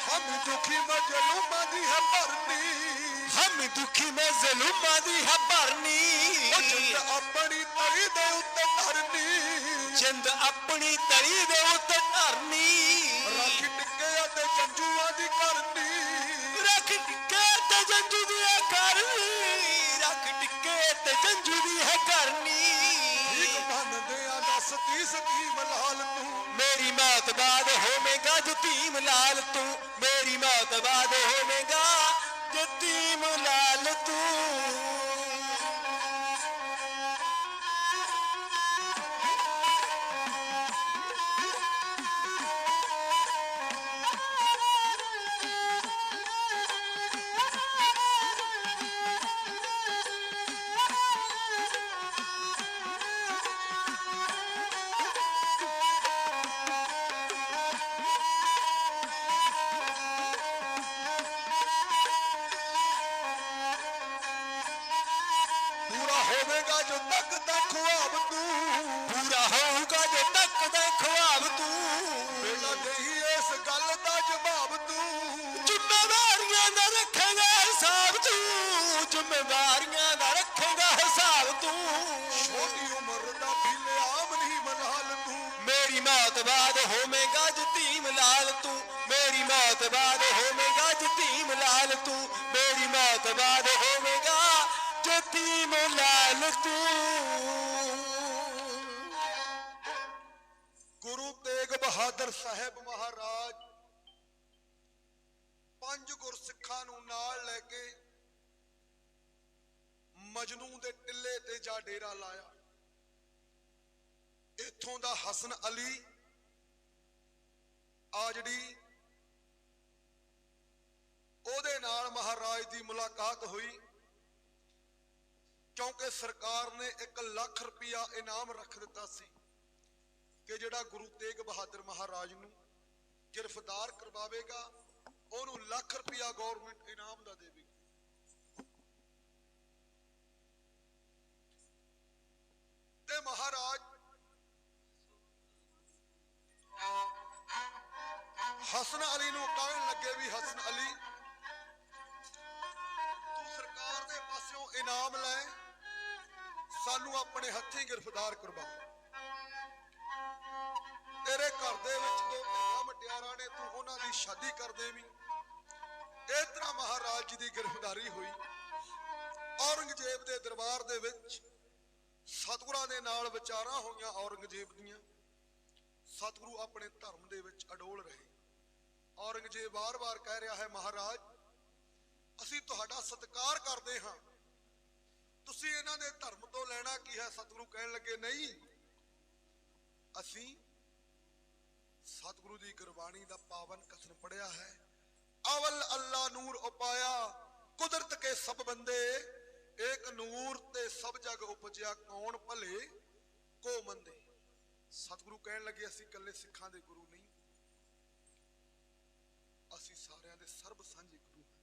ਹਮ ਦੁਖੀ ਮਜਲੂਮਾਂ ਦੀ ਹੈ ਭਰਨੀ, ਹਮ ਦੁਖੀ ਮੈਂ ਜ਼ੁਲਮਾਂ ਦੀ ਹੈ ਭਰਨੀ, ਉਹ ਜਿੰਦ ਆਪਣੀ ਤਲੀ ਦੇ ਉੱਤੇ ਧਰਨੀ। ਜਿੰਦ ਆਪਣੀ ਤਲੀ ਦੇ ਉੱਤੇ ਧਰਨੀ, ਰਾਖੀ ਟਿੱਕੇ ਅਤੇ ਜੰਜੂਆਂ ਦੀ ਕਰਨੀ। ਰੱਖ ਟਿੱਕੇ ਤੇ ਜੰਜੂ ਦੀ ਹੈ ਕਰਨੀ, ਰੱਖ ਟਿੱਕੇ ਤੇ ਜੰਜੂ ਦੀ ਹੈ ਕਰਨੀ। ਠੀਕ ਮੰਨਦੇ ਆ ਦੱਸਦੀ ਸਕੀਮ ਲਾਲ ਤੂੰ, ਮੇਰੀ ਮੌਤ ਬਾਅਦ ਹੋਵੇਗਾ ਯਤੀਮ ਲਾਲ ਤੂੰ, ਮੇਰੀ ਮੌਤ ਬਾਅਦ ਹੋਵੇਗਾ ਯਤੀਮ ਲਾਲ ਤੂੰ। ਜੋ ਤੱਕਦਾ ख्वाब ਤੂੰ ਪੂਰਾ ਹੋਊਗਾ ਜੋ ਤੱਕਦਾ ख्वाब ਤੂੰ ਬੇਟਾ ਦੇਹੀ ਇਸ ਗੱਲ ਦਾ ਜਵਾਬ ਤੂੰ ਜ਼ਿੰਮੇਵਾਰੀਆਂ ਦਾ ਰੱਖੇਗਾ ਹਿਸਾਬ ਤੂੰ ਜ਼ਿੰਮੇਵਾਰੀਆਂ ਦਾ ਰੱਖੇਗਾ ਹਿਸਾਬ ਤੂੰ ਛੋਟੀ ਉਮਰ ਦਾ ਫਿਲਹਾਮ ਨਹੀਂ ਮਨਾਲ ਤੂੰ ਮੇਰੀ ਮੌਤ ਬਾਅਦ ਹੋਵੇਗਾ ਯਤੀਮ ਲਾਲ ਤੂੰ ਮੇਰੀ ਮੌਤ ਬਾਅਦ ਹੋਵੇਗਾ ਯਤੀਮ ਲਾਲ ਤੂੰ ਮੇਰੀ ਮੌਤ ਬਾਅਦ ਹੋਵੇਗਾ ਯਤੀਮ ਲਾਲ ਤੂੰ ਗੁਰੂ ਤੇਗ ਬਹਾਦਰ ਸਾਹਿਬ ਮਹਾਰਾਜ ਪੰਜ ਗੁਰਸਿੱਖਾਂ ਨੂੰ ਨਾਲ ਲੈ ਕੇ ਮਜਨੂ ਦੇ ਟਿੱਲੇ ਤੇ ਜਾ ਡੇਰਾ ਲਾਇਆ ਇੱਥੋਂ ਦਾ ਹਸਨ ਅਲੀ ਆ ਜਿਹੜੀ ਉਹਦੇ ਨਾਲ ਮਹਾਰਾਜ ਦੀ ਮੁਲਾਕਾਤ ਹੋਈ ਕਿਉਂਕਿ ਸਰਕਾਰ ਨੇ 1 ਲੱਖ ਰੁਪਇਆ ਇਨਾਮ ਰੱਖ ਦਿੱਤਾ ਸੀ ਕਿ ਜਿਹੜਾ ਗੁਰੂ ਤੇਗ ਬਹਾਦਰ ਮਹਾਰਾਜ ਨੂੰ ਗ੍ਰਿਫਤਾਰ ਕਰਵਾਵੇਗਾ ਉਹਨੂੰ ਲੱਖ ਰੁਪਇਆ ਗਵਰਨਮੈਂਟ ਇਨਾਮ ਦਾ ਦੇਵੇਗੀ ਤੇ ਮਹਾਰਾਜ ਹਸਨ ਅਲੀ ਨੂੰ ਕਹਿਣ ਲੱਗੇ ਵੀ ਹਸਨ ਅਲੀ ਤੂੰ ਸਰਕਾਰ ਦੇ ਪਾਸਿਓਂ ਇਨਾਮ ਲੈ ਸਾਨੂੰ ਆਪਣੇ ਹੱਥੀਂ ਗ੍ਰਿਫਤਾਰ ਕਰਵਾ ਤੇਰੇ ਘਰ ਦੇ ਵਿੱਚ 2 ਧੀਆਂ ਮਟਿਆਰਾਂ ਨੇ ਤੂੰ ਉਹਨਾਂ ਦੀ ਸ਼ਾਦੀ ਕਰ ਦੇਵੀਂ ਇਸ ਤਰ੍ਹਾਂ ਮਹਾਰਾਜ ਜੀ ਦੀ ਗ੍ਰਿਫਤਾਰੀ ਹੋਈ ਔਰੰਗਜ਼ੇਬ ਦੇ ਦਰਬਾਰ ਦੇ ਵਿੱਚ ਸਤਿਗੁਰਾਂ ਦੇ ਨਾਲ ਵਿਚਾਰਾਂ ਹੋਈਆਂ ਔਰੰਗਜ਼ੇਬ ਦੀਆਂ ਸਤਿਗੁਰੂ ਆਪਣੇ ਧਰਮ ਦੇ ਵਿੱਚ ਅਡੋਲ ਰਹੇ ਔਰੰਗਜ਼ੇਬ ਵਾਰ-ਵਾਰ ਕਹਿ ਰਿਹਾ ਹੈ ਮਹਾਰਾਜ ਅਸੀਂ ਤੁਹਾਡਾ ਸਤਿਕਾਰ ਕਰਦੇ ਹਾਂ ਤੁਸੀਂ ਇਹਨਾਂ ਦੇ ਧਰਮ ਤੋਂ ਲੈਣਾ ਕੀ ਹੈ ਸਤਿਗੁਰੂ ਕਹਿਣ ਲੱਗੇ ਨਹੀਂ ਅਸੀਂ ਸਤਿਗੁਰੂ ਦੀ ਗੁਰਬਾਣੀ ਦਾ ਪਾਵਨ ਕਥਨ ਪੜਿਆ ਹੈ ਅਵਲ ਅੱਲਾ ਨੂਰ ਉਪਾਇਆ ਕੁਦਰਤ ਕੇ ਸਭ ਬੰਦੇ ਏਕ ਨੂਰ ਤੇ ਸਭ ਜਗ ਉਪਜਿਆ ਕੌਣ ਭਲੇ ਕੋ ਮੰਦੇ ਸਤਿਗੁਰੂ ਕਹਿਣ ਲੱਗੇ ਅਸੀਂ ਇਕੱਲੇ ਸਿੱਖਾਂ ਦੇ ਗੁਰੂ ਨਹੀਂ ਅਸੀਂ ਸਾਰਿਆਂ ਦੇ ਸਰਬ ਸਾਂਝੇ ਗੁਰੂ ਹਾਂ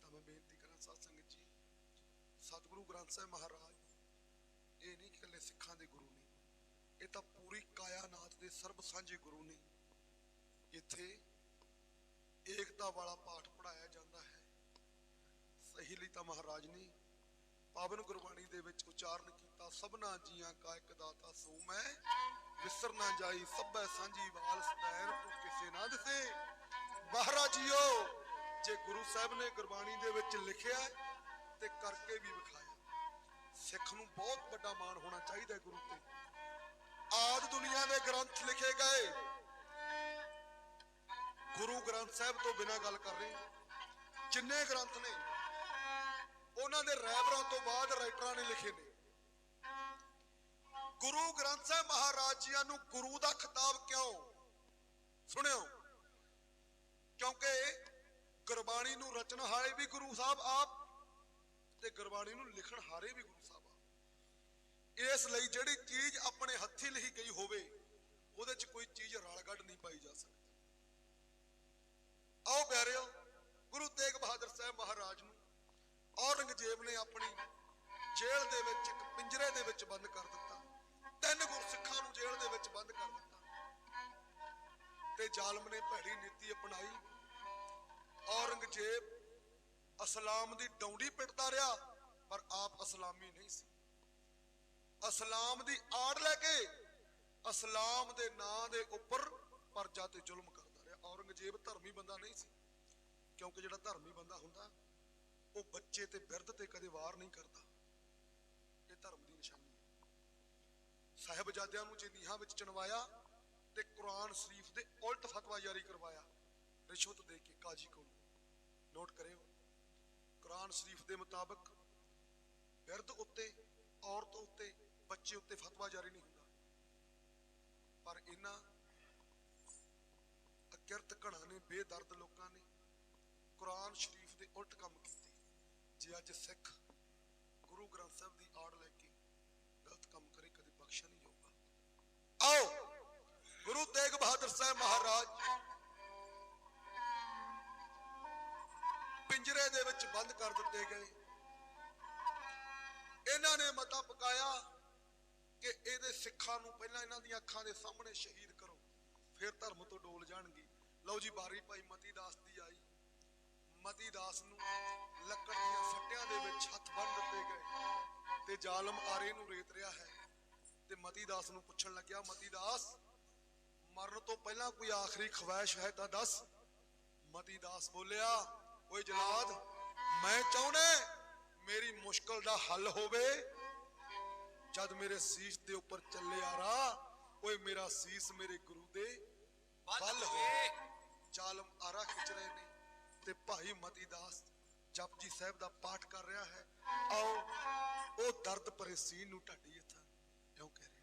ਤਾਂ ਮੈਂ ਬੇਨਤੀ ਕਰਾਂ ਸਾਧ ਸੰਗਤ ਜੀ ਸਤਿਗੁਰੂ ਗ੍ਰੰਥ ਸਾਹਿਬ ਮਹਾਰਾਜ ਇਹ ਨਹੀਂ ਇਕੱਲੇ ਸਿੱਖਾਂ ਦੇ ਗੁਰੂ ਨੇ ਇਹ ਤਾਂ ਪੂਰੀ ਕਾਇਨਾਤ ਦੇ ਸਰਬ ਸਾਂਝੇ ਗੁਰੂ ਨੇ ਇੱਥੇ ਏਕਤਾ ਵਾਲਾ ਪਾਠ ਪੜਾਇਆ ਜਾਂਦਾ ਹੈ ਸਹੀ ਲਈ ਤਾਂ ਮਹਾਰਾਜ ਨੇ ਪਾਵਨ ਗੁਰਬਾਣੀ ਦੇ ਵਿੱਚ ਉਚਾਰਨ ਕੀਤਾ ਸਭਨਾ ਜੀਆਂ ਕਾ ਇੱਕ ਦਾਤਾ ਸੋ ਮੈਂ ਵਿਸਰ ਨਾ ਜਾਈ ਸਭੈ ਸਾਂਝੀ ਵਾਲ ਸਤੈਰ ਤੂੰ ਕਿਸੇ ਨਾ ਦਿਸੇ ਬਾਹਰਾ ਜੀਓ ਜੇ ਗੁਰੂ ਸਾਹਿਬ ਨੇ ਗੁਰਬਾਣੀ ਦੇ ਵਿੱਚ ਲਿਖਿਆ ਤੇ ਕਰਕੇ ਵੀ ਵਿਖਾਇਆ ਸਿੱਖ ਨੂੰ ਬਹੁਤ ਵੱਡਾ ਮਾਣ ਹੋਣਾ ਚਾਹੀਦਾ ਗੁਰੂ ਤੇ ਆਦ ਦੁਨੀਆ ਦੇ ਗ੍ਰੰਥ ਲਿਖੇ ਗਏ ਗੁਰੂ ਗ੍ਰੰਥ ਸਾਹਿਬ ਤੋਂ ਬਿਨਾਂ ਗੱਲ ਕਰ ਰਹੇ ਜਿੰਨੇ ਗ੍ਰੰਥ ਨੇ ਉਹਨਾਂ ਦੇ ਰਹਿਬਰਾਂ ਤੋਂ ਬਾਅਦ ਰਾਈਟਰਾਂ ਨੇ ਲਿਖੇ ਨੇ ਗੁਰੂ ਗ੍ਰੰਥ ਸਾਹਿਬ ਮਹਾਰਾਜ ਜੀਆਂ ਨੂੰ ਗੁਰੂ ਦਾ ਖਿਤਾਬ ਕਿਉਂ ਸੁਣਿਓ ਕਿਉਂਕਿ ਗੁਰਬਾਣੀ ਨੂੰ ਰਚਣ ਹਾਰੇ ਵੀ ਗੁਰੂ ਸਾਹਿਬ ਆਪ ਤੇ ਗੁਰਬਾਣੀ ਨੂੰ ਲਿਖਣ ਹਾਰੇ ਵੀ ਗੁਰੂ ਸਾਹਿਬ ਆਪ ਇਸ ਲਈ ਜਿਹੜੀ ਚੀਜ਼ ਆਪਣੇ ਹੱਥੀਂ ਲਿਖੀ ਗਈ ਹੋਵੇ ਉਹਦੇ 'ਚ ਕੋਈ ਚੀਜ਼ ਰਲ ਗੱਡ ਨਹੀਂ ਪਾਈ ਜਾ ਸਕਦੀ ਆਓ ਪਿਆਰਿਓ ਗੁਰੂ ਤੇਗ ਬਹਾਦਰ ਸਾਹਿਬ ਮਹਾਰਾਜ ਨੂੰ ਔਰੰਗਜ਼ੇਬ ਨੇ ਆਪਣੀ ਜੇਲ੍ਹ ਦੇ ਵਿੱਚ ਇੱਕ ਪਿੰਜਰੇ ਦੇ ਵਿੱਚ ਬੰਦ ਕਰ ਦਿੱਤਾ 3 ਗੁਰਸਿੱਖਾਂ ਨੂੰ ਜੇਲ੍ਹ ਦੇ ਵਿੱਚ ਬੰਦ ਕਰ ਦਿੱਤਾ ਤੇ ਜ਼ਾਲਮ ਨੇ ਭੈੜੀ ਨੀਤੀ ਅਪਣਾਈ ਔਰੰਗਜ਼ੇਬ ਇਸਲਾਮ ਦੀ ਡੌਂਡੀ ਪਿੱਟਦਾ ਰਿਹਾ ਪਰ ਆਪ ਇਸਲਾਮੀ ਨਹੀਂ ਸੀ ਇਸਲਾਮ ਦੀ ਆੜ ਲੈ ਕੇ ਇਸਲਾਮ ਦੇ ਨਾਂ ਦੇ ਉੱਪਰ ਪਰਜਾ ਤੇ ਜ਼ੁਲਮ ਕਰਦਾ ਰਿਹਾ ਔਰੰਗਜ਼ੇਬ ਧਰਮੀ ਬੰਦਾ ਨਹੀਂ ਸੀ ਕਿਉਂਕਿ ਜਿਹੜਾ ਧਰਮੀ ਬੰਦਾ ਹੁੰਦਾ ਉਹ ਬੱਚੇ ਤੇ ਬਿਰਧ ਤੇ ਕਦੇ ਵਾਰ ਨਹੀਂ ਕਰਦਾ ਇਹ ਧਰਮ ਦੀ ਨਿਸ਼ਾਨੀ ਹੈ ਸਾਹਿਬਜ਼ਾਦਿਆਂ ਨੂੰ ਜੇ ਨੀਹਾਂ ਵਿੱਚ ਚਣਵਾਇਆ ਤੇ ਕੁਰਾਨ ਸ਼ਰੀਫ ਦੇ ਉਲਟ ਫਤਵਾ ਜਾਰੀ ਕਰਵਾਇਆ ਰਿਸ਼ਵਤ ਦੇ ਕੇ ਕਾਜੀ ਕੋਲ ਨੋਟ ਕਰਿਓ ਕੁਰਾਨ ਸ਼ਰੀਫ ਦੇ ਮੁਤਾਬਕ ਬਿਰਧ ਉੱਤੇ ਔਰਤ ਉੱਤੇ ਬੱਚੇ ਉੱਤੇ ਫਤਵਾ ਜਾਰੀ ਨਹੀਂ ਹੁੰਦਾ ਪਰ ਇਹਨਾਂ ਅਕਿਰਤ ਘਣਾ ਨੇ ਬੇਦਰਦ ਲੋਕਾਂ ਨੇ ਕੁਰਾਨ ਸ਼ਰੀਫ ਦੇ ਉਲਟ ਕੰਮ ਕੀਤੇ ਜੇ ਅੱਜ ਸਿੱਖ ਗੁਰੂ ਗ੍ਰੰਥ ਸਾਹਿਬ ਦੀ ਆੜ ਲੈ ਕੇ ਗਲਤ ਕੰਮ ਕਰੇ ਕਦੇ ਬਖਸ਼ਿਆ ਨਹੀਂ ਜਾਊਗਾ ਆਓ ਗੁਰੂ ਤੇਗ ਬਹਾਦਰ ਸਾਹਿਬ ਮਹਾਰਾਜ ਪਿੰਜਰੇ ਦੇ ਵਿੱਚ ਬੰਦ ਕਰ ਦਿੱਤੇ ਗਏ ਇਹਨਾਂ ਨੇ ਮਤਾ ਪਕਾਇਆ ਕਿ ਇਹਦੇ ਸਿੱਖਾਂ ਨੂੰ ਪਹਿਲਾਂ ਇਹਨਾਂ ਦੀਆਂ ਅੱਖਾਂ ਦੇ ਸਾਹਮਣੇ ਸ਼ਹੀਦ ਕਰੋ, ਫਿਰ ਧਰਮ ਤੋਂ ਡੋਲ ਜਾਣਗੇ। ਲਓ ਜੀ, ਵਾਰੀ ਭਾਈ ਮਤੀ ਦਾਸ ਦੀ ਆਈ। ਮਤੀ ਦਾਸ ਨੂੰ ਲੱਕੜ ਦੀਆਂ ਫੱਟਿਆਂ ਦੇ ਵਿੱਚ ਹੱਥ ਬੰਨ੍ਹ ਦਿੱਤੇ ਗਏ ਤੇ ਜ਼ਾਲਮ ਆਰੇ ਨੂੰ ਰੇਤ ਰਿਹਾ ਹੈ। ਤੇ ਮਤੀ ਦਾਸ ਨੂੰ ਪੁੱਛਣ ਲੱਗਿਆ, ਮਤੀ ਦਾਸ, ਮਰਨ ਤੋਂ ਪਹਿਲਾਂ ਕੋਈ ਆਖਰੀ ਖਵਾਇਸ਼ ਹੈ ਤਾਂ ਦੱਸ। ਮਤੀ ਦਾਸ ਬੋਲਿਆ, ਓਏ ਜਲਾਦ, ਮੈਂ ਚਾਹੁੰਦਾ ਮੇਰੀ ਮੁਸ਼ਕਲ ਦਾ ਹੱਲ ਹੋਵੇ। ਜਦ ਮੇਰੇ ਸੀਸ ਦੇ ਉੱਪਰ ਚੱਲੇ ਆ ਰਾ, ਓਏ ਮੇਰਾ ਸੀਸ ਮੇਰੇ ਗੁਰੂ ਦੇ ਵੱਲ ਹੋਵੇ। ਜ਼ਾਲਮ ਆਰਾ ਖਿੱਚ ਰਹੇ ਨੇ ਤੇ ਭਾਈ ਮਤੀ ਦਾਸ ਜਪਜੀ ਸਾਹਿਬ ਦਾ ਪਾਠ ਕਰ ਰਿਹਾ ਹੈ। ਆਓ ਉਹ ਦਰਦ ਭਰੇ ਸੀਨ ਨੂੰ ਢਾਡੀ ਇੱਥੇ ਕਿਉਂ ਕਹਿ ਰਿਹਾ।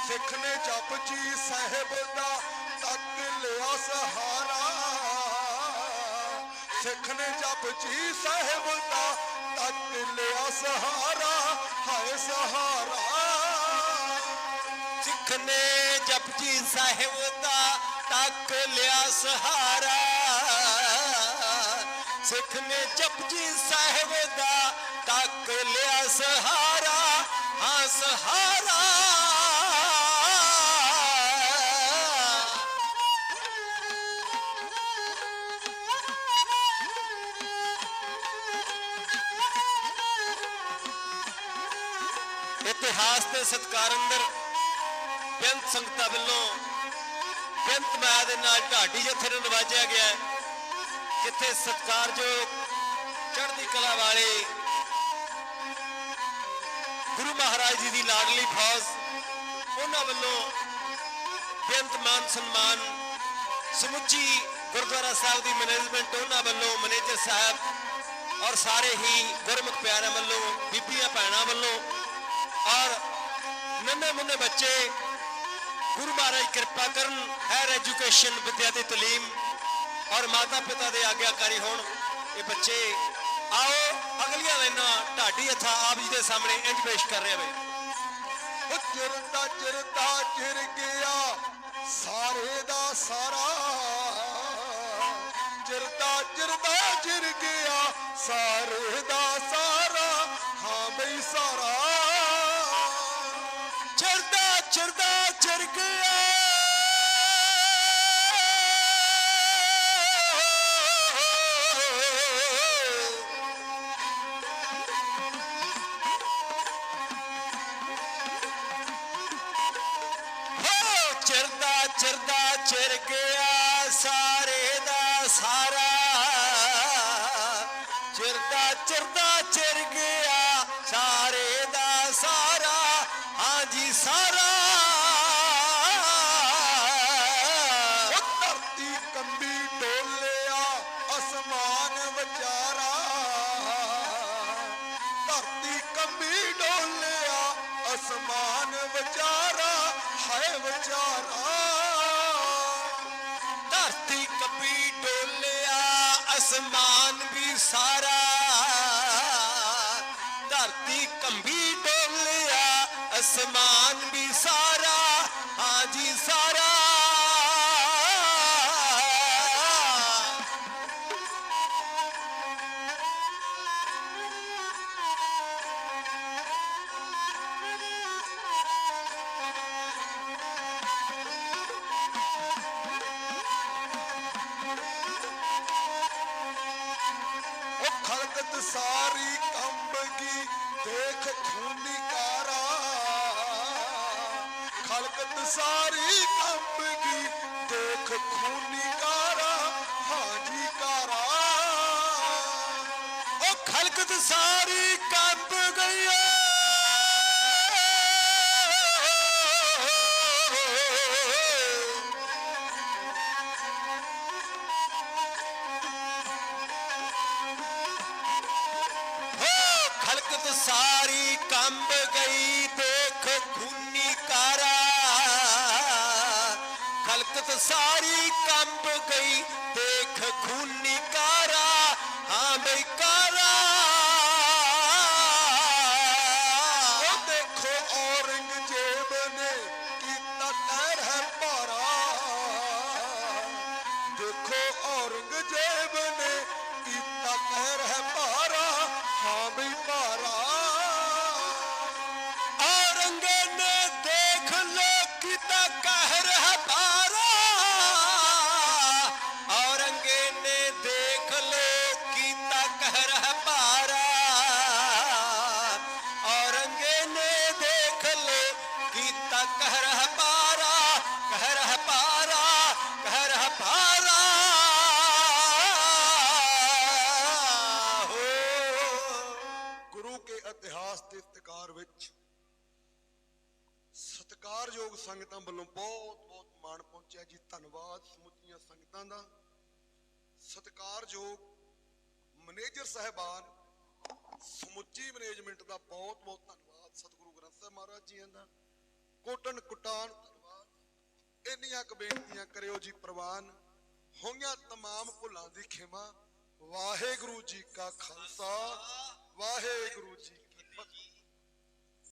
ਸਿੱਖ ਨੇ ਜਪਜੀ ਸਾਹਿਬ ਦਾ ਤੱਕ ਲਿਆ ਸਹਾਰਾ। ਸਿੱਖ ਨੇ ਜਪਜੀ ਸਾਹਿਬ ਦਾ ਤੱਕ ਲਿਆ ਸਹਾਰਾ, ਹਾਏ ਸਹਾਰਾ। ਸਿੱਖ ਨੇ ਜਪਜੀ ਸਾਹਿਬ ਦਾ ਤੱਕ ਲਿਆ ਸਹਾਰਾ। ਸਿੱਖ ਨੇ ਜਪਜੀ ਸਾਹਿਬ ਦਾ ਤੱਕ ਲਿਆ ਸਹਾਰਾ, ਹਾਂ ਸਹਾਰਾ। ਇਤਿਹਾਸ ਦੇ ਸਤਿਕਾਰ ਅੰਦਰ ਬੇਅੰਤ ਸੰਗਤਾਂ ਵੱਲੋਂ ਬੇਅੰਤ ਮਾਇਆ ਦੇ ਨਾਲ ਢਾਡੀ ਜਥੇ ਨੂੰ ਨਵਾਜਿਆ ਗਿਆ ਹੈ, ਜਿੱਥੇ ਸਤਿਕਾਰਯੋਗ ਚੜ੍ਹਦੀ ਕਲਾ ਵਾਲੇ ਗੁਰੂ ਮਹਾਰਾਜ ਜੀ ਦੀ ਲਾਡਲੀ ਫੌਜ, ਉਹਨਾਂ ਵੱਲੋਂ ਬੇਅੰਤ ਮਾਨ ਸਨਮਾਨ ਸਮੁੱਚੀ ਗੁਰਦੁਆਰਾ ਸਾਹਿਬ ਦੀ ਮੈਨੇਜਮੈਂਟ, ਉਹਨਾਂ ਵੱਲੋਂ ਮੈਨੇਜਰ ਸਾਹਿਬ ਔਰ ਸਾਰੇ ਹੀ ਗੁਰਮੁਖ ਪਿਆਰਿਆਂ ਵੱਲੋਂ, ਬੀਬੀਆਂ ਭੈਣਾਂ ਵੱਲੋਂ और नन्हे मुन्ने बच्चे, गुरु महाराज कृपा करन, हायर एजुकेशन विद्या की तलीम और माता पिता के आग्याकारी होण ये बच्चे। आओ अगलियां लाइनां ढाडी हथा आप जी के सामने इंज पेश कर रहे हैं। चिरता चिरता चिर गया सारे दा सारा, चिरता चिरता चिर गया सारे दा सारा, हाँ बई सारा। चिरदा चिर गया चिरदा चिरदा चिर गया सारे दा सारा। चिरदा चिरदा चिर गया सारे दा सारा, हाँ जी सारा। धरती कंबी डोलिया आसमान विचारा, धरती कंबी डोलिया आसमान विचारा, हाय विचारा। धरती कंबी डोलिया आसमान भी सारा, धरती कंबी डोलिया ਸਮਾਨ ਵੀ ਸਾਰਾ, ਹਾਂ ਜੀ ਸਾਰਾ। ਉਹ ਖਲਕਤ ਸਾਰੀ ਕੰਬਗੀ ਦੇਖ ਖੂਨੀ ਕਾਰਾ, ਖਲਕਤ ਸਾਰੀ ਕੰਬਗੀ ਦੇਖ ਖੂਨੀ ਕਾਰਾ, ਹਾਂਜੀ ਕਾਰਾ। ਉਹ ਖਲਕਤ ਸਾਰੀ ਕੰਬ ਗਈ ਓ। खलकत सारी कंब गई देख खूनी कारा, खलकत सारी कंब गई देख खूनी कारा, हाँ बई कारा। ਉਹ ਦੇਖੋ ਔਰੰਗਜ਼ੇਬ ਨੇ ਕੀਤਾ ਕਹਿਰ ਹੈ ਭਾਰਾ, ਦੇਖੋ ਔਰੰਗਜ਼ੇਬ ਨੇ ਕੀਤਾ ਕਹਿਰ ਹੈ ਭਾਰਾ, ਹਾਂ ਬਈ ਭਾਰਾ। औरंग ने देख लो किता कहर है पारा, औरंग ने देख लो किता कहर है पारा, औरंग ने देख लो किता कहर है पारा, कहर है पारा, कहर है पारा हो। ਗੁਰੂ ਕੇ ਇਤਿਹਾਸ ਦੇ ਇਤਿਕਾਰ ਵਿੱਚ ਸਤਿਕਾਰਯੋਗ ਸੰਗਤਾਂ ਵੱਲੋਂ ਬਹੁਤ ਬਹੁਤ ਮਾਣ ਪਹੁੰਚਿਆ ਜੀ। ਧੰਨਵਾਦ ਸਮੁੱਚੀਆਂ ਸੰਗਤਾਂ ਦਾ। ਸਤਿਕਾਰਯੋਗ ਮੈਨੇਜਰ ਸਾਹਿਬਾਨ, ਸਮੁੱਚੀ ਮੈਨੇਜਮੈਂਟ ਦਾ ਬਹੁਤ ਬਹੁਤ ਧੰਨਵਾਦ। ਸਤਿਗੁਰੂ ਗ੍ਰੰਥ ਸਾਹਿਬ ਮਹਾਰਾਜ ਜੀ ਦਾ ਕੋਟਨ ਕੁਟਾਨ ਧੰਨਵਾਦ। ਇੰਨੀਆਂ ਕੁ ਬੇਨਤੀਆਂ ਕਰਿਓ ਜੀ ਪ੍ਰਵਾਨ। ਹੋਈਆਂ ਤਮਾਮ ਭੁੱਲਾਂ ਦੀ ਖਿਮਾ। ਵਾਹਿਗੁਰੂ ਜੀ ਕਾ ਖਾਲਸਾ, ਵਾਹਿਗੁਰੂ ਜੀ